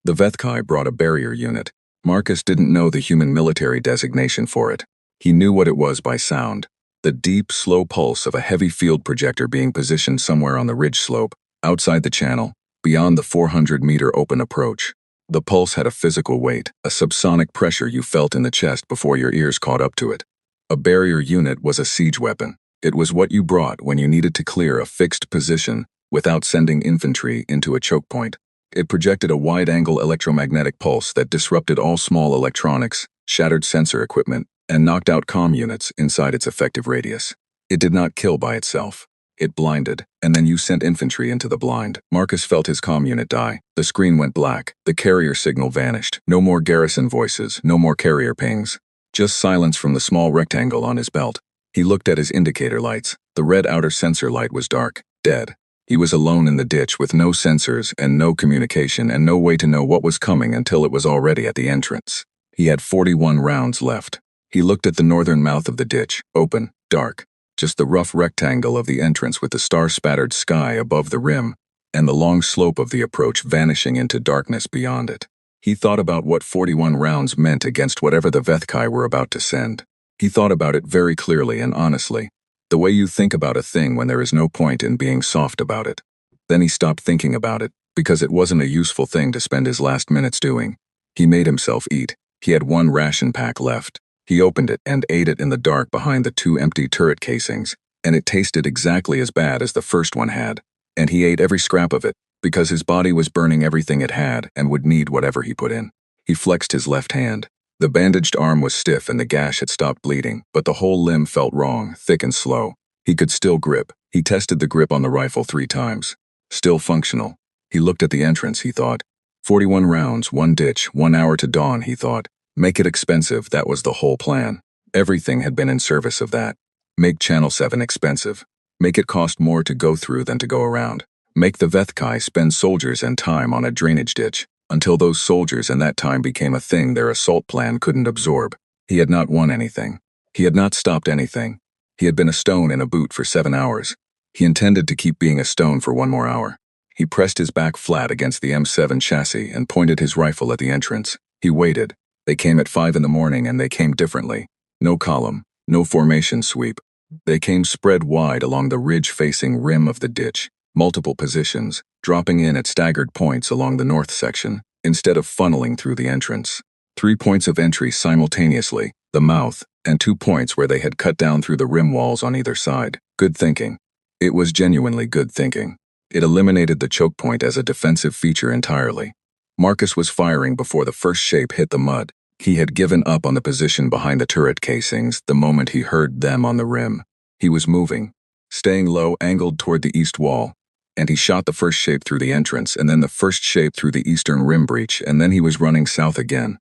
The Vethkai brought a barrier unit. Marcus didn't know the human military designation for it. He knew what it was by sound. The deep, slow pulse of a heavy field projector being positioned somewhere on the ridge slope, outside the channel, beyond the 400-meter open approach. The pulse had a physical weight, a subsonic pressure you felt in the chest before your ears caught up to it. A barrier unit was a siege weapon. It was what you brought when you needed to clear a fixed position without sending infantry into a choke point. It projected a wide-angle electromagnetic pulse that disrupted all small electronics, shattered sensor equipment, and knocked out comm units inside its effective radius. It did not kill by itself. It blinded, and then you sent infantry into the blind. Marcus felt his comm unit die. The screen went black. The carrier signal vanished. No more garrison voices, no more carrier pings. Just silence from the small rectangle on his belt. He looked at his indicator lights. The red outer sensor light was dark, dead. He was alone in the ditch with no sensors and no communication and no way to know what was coming until it was already at the entrance. He had 41 rounds left. He looked at the northern mouth of the ditch, open, dark, just the rough rectangle of the entrance with the star-spattered sky above the rim, and the long slope of the approach vanishing into darkness beyond it. He thought about what 41 rounds meant against whatever the Vethkai were about to send. He thought about it very clearly and honestly, the way you think about a thing when there is no point in being soft about it. Then he stopped thinking about it, because it wasn't a useful thing to spend his last minutes doing. He made himself eat. He had one ration pack left. He opened it and ate it in the dark behind the two empty turret casings, and it tasted exactly as bad as the first one had. And he ate every scrap of it, because his body was burning everything it had and would need whatever he put in. He flexed his left hand. The bandaged arm was stiff and the gash had stopped bleeding, but the whole limb felt wrong, thick and slow. He could still grip. He tested the grip on the rifle 3 times. Still functional. He looked at the entrance, he thought. 41 rounds, 1 ditch, 1 hour to dawn, he thought. Make it expensive, that was the whole plan. Everything had been in service of that. Make Channel 7 expensive. Make it cost more to go through than to go around. Make the Vethkai spend soldiers and time on a drainage ditch, until those soldiers and that time became a thing their assault plan couldn't absorb. He had not won anything. He had not stopped anything. He had been a stone in a boot for 7 hours. He intended to keep being a stone for 1 more hour. He pressed his back flat against the M7 chassis and pointed his rifle at the entrance. He waited. They came at 5 in the morning and they came differently. No column, no formation sweep. They came spread wide along the ridge-facing rim of the ditch, multiple positions, dropping in at staggered points along the north section, instead of funneling through the entrance. 3 points of entry simultaneously, the mouth, and 2 points where they had cut down through the rim walls on either side. Good thinking. It was genuinely good thinking. It eliminated the choke point as a defensive feature entirely. Marcus was firing before the first shape hit the mud. He had given up on the position behind the turret casings the moment he heard them on the rim. He was moving, staying low, angled toward the east wall, and he shot the first shape through the entrance and then the first shape through the eastern rim breach, and then he was running south again.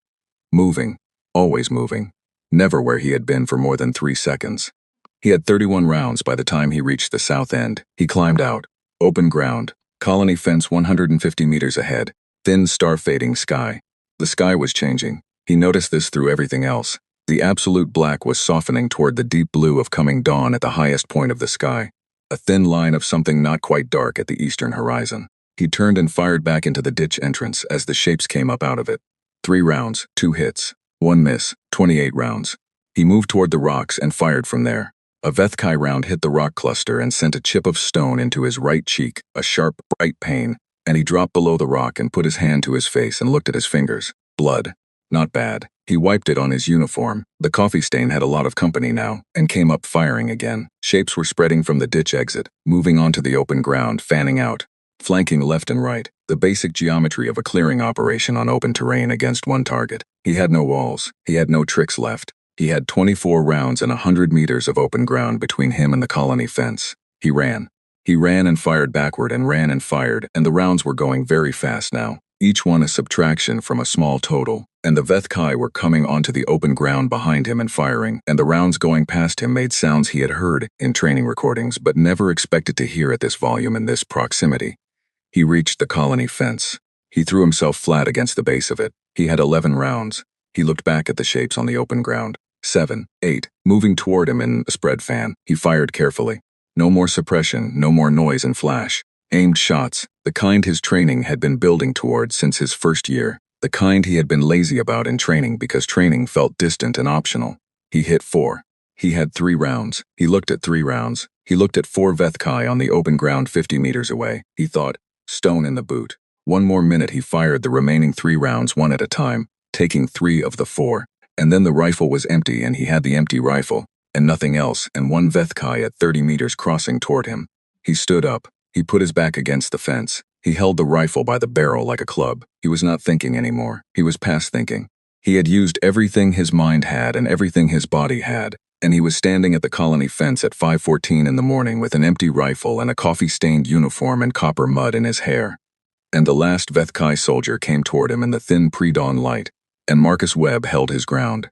Moving, always moving, never where he had been for more than 3 seconds. He had 31 rounds by the time he reached the south end. He climbed out. Open ground. Colony fence 150 meters ahead. Thin, star-fading sky. The sky was changing. He noticed this through everything else. The absolute black was softening toward the deep blue of coming dawn at the highest point of the sky. A thin line of something not quite dark at the eastern horizon. He turned and fired back into the ditch entrance as the shapes came up out of it. 3 rounds, 2 hits, 1 miss, 28 rounds. He moved toward the rocks and fired from there. A Vethkai round hit the rock cluster and sent a chip of stone into his right cheek, a sharp, bright pain, and he dropped below the rock and put his hand to his face and looked at his fingers. Blood. Not bad. He wiped it on his uniform. The coffee stain had a lot of company now, and came up firing again. Shapes were spreading from the ditch exit, moving onto the open ground, fanning out, flanking left and right, the basic geometry of a clearing operation on open terrain against one target. He had no walls. He had no tricks left. He had 24 rounds and 100 meters of open ground between him and the colony fence. He ran. He ran and fired backward and ran and fired, and the rounds were going very fast now, each one a subtraction from a small total, and the Vethkai were coming onto the open ground behind him and firing, and the rounds going past him made sounds he had heard in training recordings but never expected to hear at this volume and this proximity. He reached the colony fence. He threw himself flat against the base of it. He had 11 rounds. He looked back at the shapes on the open ground. 7, 8, moving toward him in a spread fan. He fired carefully. No more suppression, no more noise and flash. Aimed shots, the kind his training had been building toward since his first year. The kind he had been lazy about in training because training felt distant and optional. He hit 4. He had 3 rounds. He looked at 3 rounds. He looked at 4 Vethkai on the open ground 50 meters away. He thought, stone in the boot. 1 more minute he fired the remaining 3 rounds one at a time, taking 3 of the 4. And then the rifle was empty and he had the empty rifle, and nothing else, and 1 Vethkai at 30 meters crossing toward him. He stood up. He put his back against the fence. He held the rifle by the barrel like a club. He was not thinking anymore. He was past thinking. He had used everything his mind had and everything his body had, and he was standing at the colony fence at 5:14 in the morning with an empty rifle and a coffee-stained uniform and copper mud in his hair. And the last Vethkai soldier came toward him in the thin pre-dawn light, and Marcus Webb held his ground.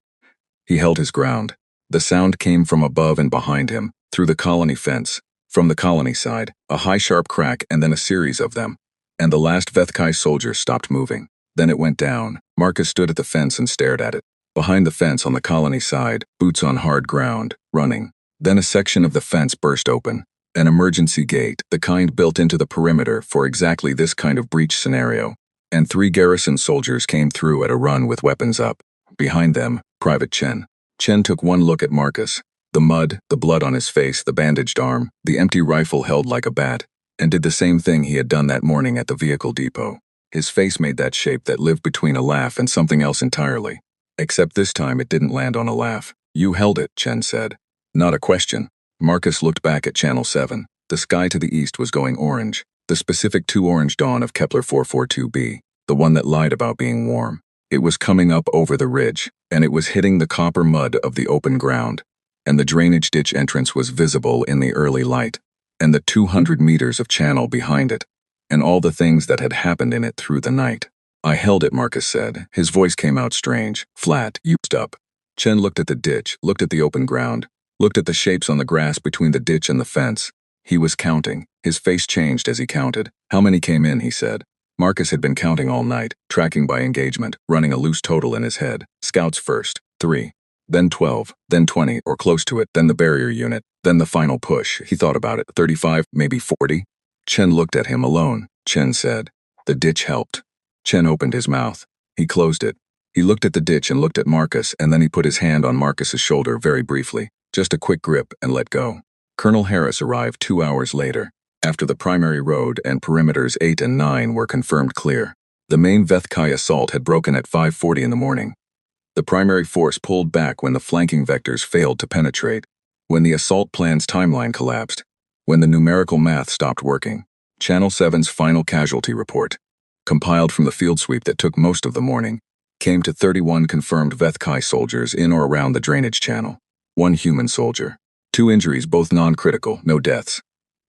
He held his ground. The sound came from above and behind him, through the colony fence, from the colony side, a high sharp crack and then a series of them, and the last Vethkai soldier stopped moving. Then it went down. Marcus stood at the fence and stared at it. Behind the fence on the colony side, boots on hard ground, running. Then a section of the fence burst open. An emergency gate, the kind built into the perimeter for exactly this kind of breach scenario. And 3 garrison soldiers came through at a run with weapons up. Behind them, Private Chen. Chen took one look at Marcus. The mud, the blood on his face, the bandaged arm, the empty rifle held like a bat, and did the same thing he had done that morning at the vehicle depot. His face made that shape that lived between a laugh and something else entirely. Except this time it didn't land on a laugh. You held it, Chen said. Not a question. Marcus looked back at Channel 7. The sky to the east was going orange. The specific 2-orange dawn of Kepler 442b, the one that lied about being warm. It was coming up over the ridge, and it was hitting the copper mud of the open ground, and the drainage ditch entrance was visible in the early light, and the 200 meters of channel behind it, and all the things that had happened in it through the night. I held it, Marcus said. His voice came out strange, flat, used up. Chen looked at the ditch, looked at the open ground, looked at the shapes on the grass between the ditch and the fence. He was counting. His face changed as he counted. How many came in, he said. Marcus had been counting all night, tracking by engagement, running a loose total in his head. Scouts first, 3. Then 12, then 20, or close to it, then the barrier unit, then the final push. He thought about it. 35, maybe 40. Chen looked at him alone. Chen said. The ditch helped. Chen opened his mouth. He closed it. He looked at the ditch and looked at Marcus, and then he put his hand on Marcus's shoulder very briefly. Just a quick grip and let go. Colonel Harris arrived 2 hours later. After the primary road and perimeters 8 and 9 were confirmed clear, the main Vethkai assault had broken at 5:40 in the morning. The primary force pulled back when the flanking vectors failed to penetrate, when the assault plan's timeline collapsed, when the numerical math stopped working. Channel 7's final casualty report, compiled from the field sweep that took most of the morning, came to 31 confirmed Vethkai soldiers in or around the drainage channel. 1 human soldier. 2 injuries, both non-critical, no deaths.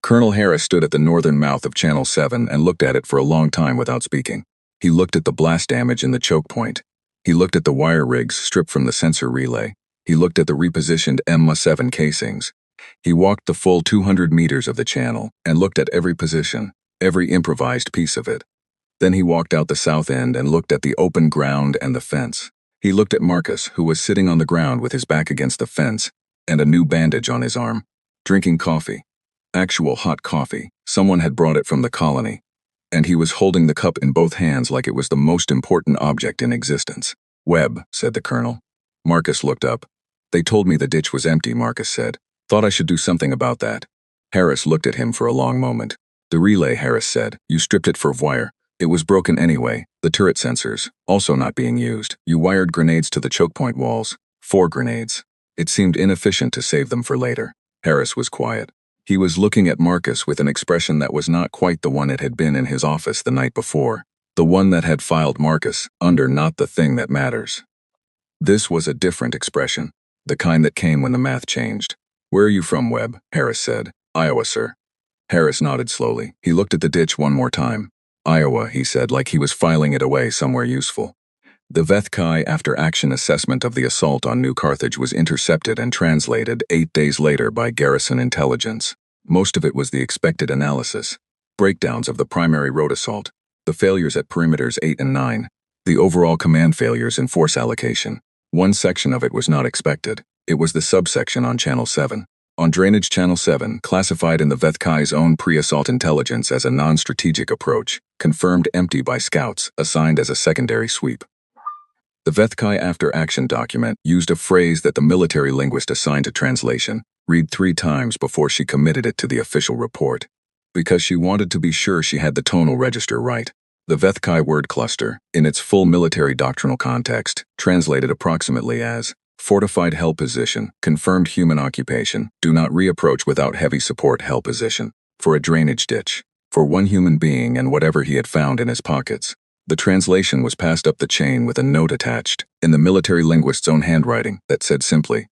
Colonel Harris stood at the northern mouth of Channel 7 and looked at it for a long time without speaking. He looked at the blast damage in the choke point. He looked at the wire rigs stripped from the sensor relay. He looked at the repositioned MA7 casings. He walked the full 200 meters of the channel and looked at every position, every improvised piece of it. Then he walked out the south end and looked at the open ground and the fence. He looked at Marcus, who was sitting on the ground with his back against the fence and a new bandage on his arm, drinking coffee. Actual hot coffee. Someone had brought it from the colony, and he was holding the cup in both hands like it was the most important object in existence. "Webb," said the colonel. Marcus looked up. "They told me the ditch was empty," Marcus said. "Thought I should do something about that." Harris looked at him for a long moment. "The relay," Harris said. "You stripped it for wire. It was broken anyway. The turret sensors, also not being used. You wired grenades to the choke point walls. 4 grenades. It seemed inefficient to save them for later." Harris was quiet. He was looking at Marcus with an expression that was not quite the one it had been in his office the night before, the one that had filed Marcus under not the thing that matters. This was a different expression, the kind that came when the math changed. "Where are you from, Webb?" Harris said. "Iowa, sir." Harris nodded slowly. He looked at the ditch one more time. "Iowa," he said, like he was filing it away somewhere useful. The Vethkai after-action assessment of the assault on New Carthage was intercepted and translated 8 days later by Garrison Intelligence. Most of it was the expected analysis, breakdowns of the primary road assault, the failures at perimeters 8 and 9, the overall command failures in force allocation. One section of it was not expected. It was the subsection on Channel 7. On Drainage Channel 7, classified in the Vethkai's own pre-assault intelligence as a non-strategic approach, confirmed empty by scouts, assigned as a secondary sweep. The Vethkai after-action document used a phrase that the military linguist assigned to translation read 3 times before she committed it to the official report, because she wanted to be sure she had the tonal register right. The Vethkai word cluster, in its full military doctrinal context, translated approximately as fortified hell position, confirmed human occupation, do not reapproach without heavy support hell position, for a drainage ditch, for 1 human being and whatever he had found in his pockets. The translation was passed up the chain with a note attached, in the military linguist's own handwriting, that said simply,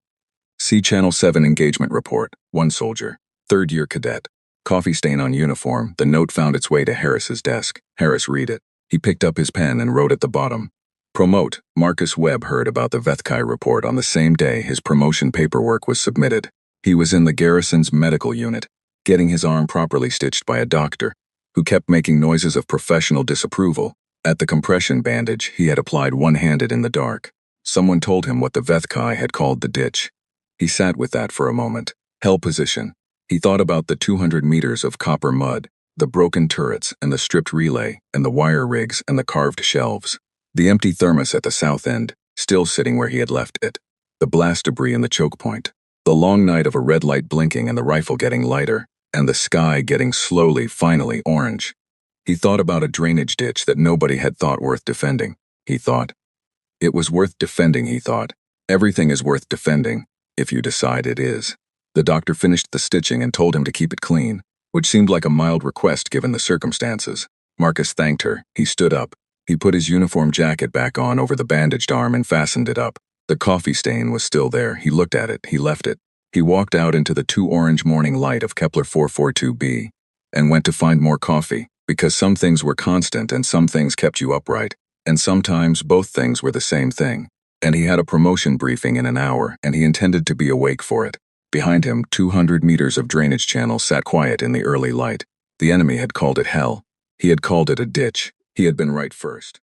"See Channel 7 engagement report, 1 soldier, 3rd year cadet. Coffee stain on uniform." The note found its way to Harris's desk. Harris read it. He picked up his pen and wrote at the bottom, "Promote." Marcus Webb heard about the Vethkai report on the same day his promotion paperwork was submitted. He was in the garrison's medical unit, getting his arm properly stitched by a doctor, who kept making noises of professional disapproval at the compression bandage he had applied one-handed in the dark. Someone told him what the Vethkai had called the ditch. He sat with that for a moment. Hell position. He thought about the 200 meters of copper mud, the broken turrets and the stripped relay and the wire rigs and the carved shelves. The empty thermos at the south end, still sitting where he had left it. The blast debris in the choke point. The long night of a red light blinking and the rifle getting lighter, and the sky getting slowly, finally orange. He thought about a drainage ditch that nobody had thought worth defending, he thought. It was worth defending, he thought. Everything is worth defending, if you decide it is. The doctor finished the stitching and told him to keep it clean, which seemed like a mild request given the circumstances. Marcus thanked her. He stood up. He put his uniform jacket back on over the bandaged arm and fastened it up. The coffee stain was still there. He looked at it. He left it. He walked out into the 2-orange morning light of Kepler 442b and went to find more coffee, because some things were constant and some things kept you upright, and sometimes both things were the same thing. And he had a promotion briefing in an hour, and he intended to be awake for it. Behind him, 200 meters of drainage channel sat quiet in the early light. The enemy had called it hell. He had called it a ditch. He had been right first.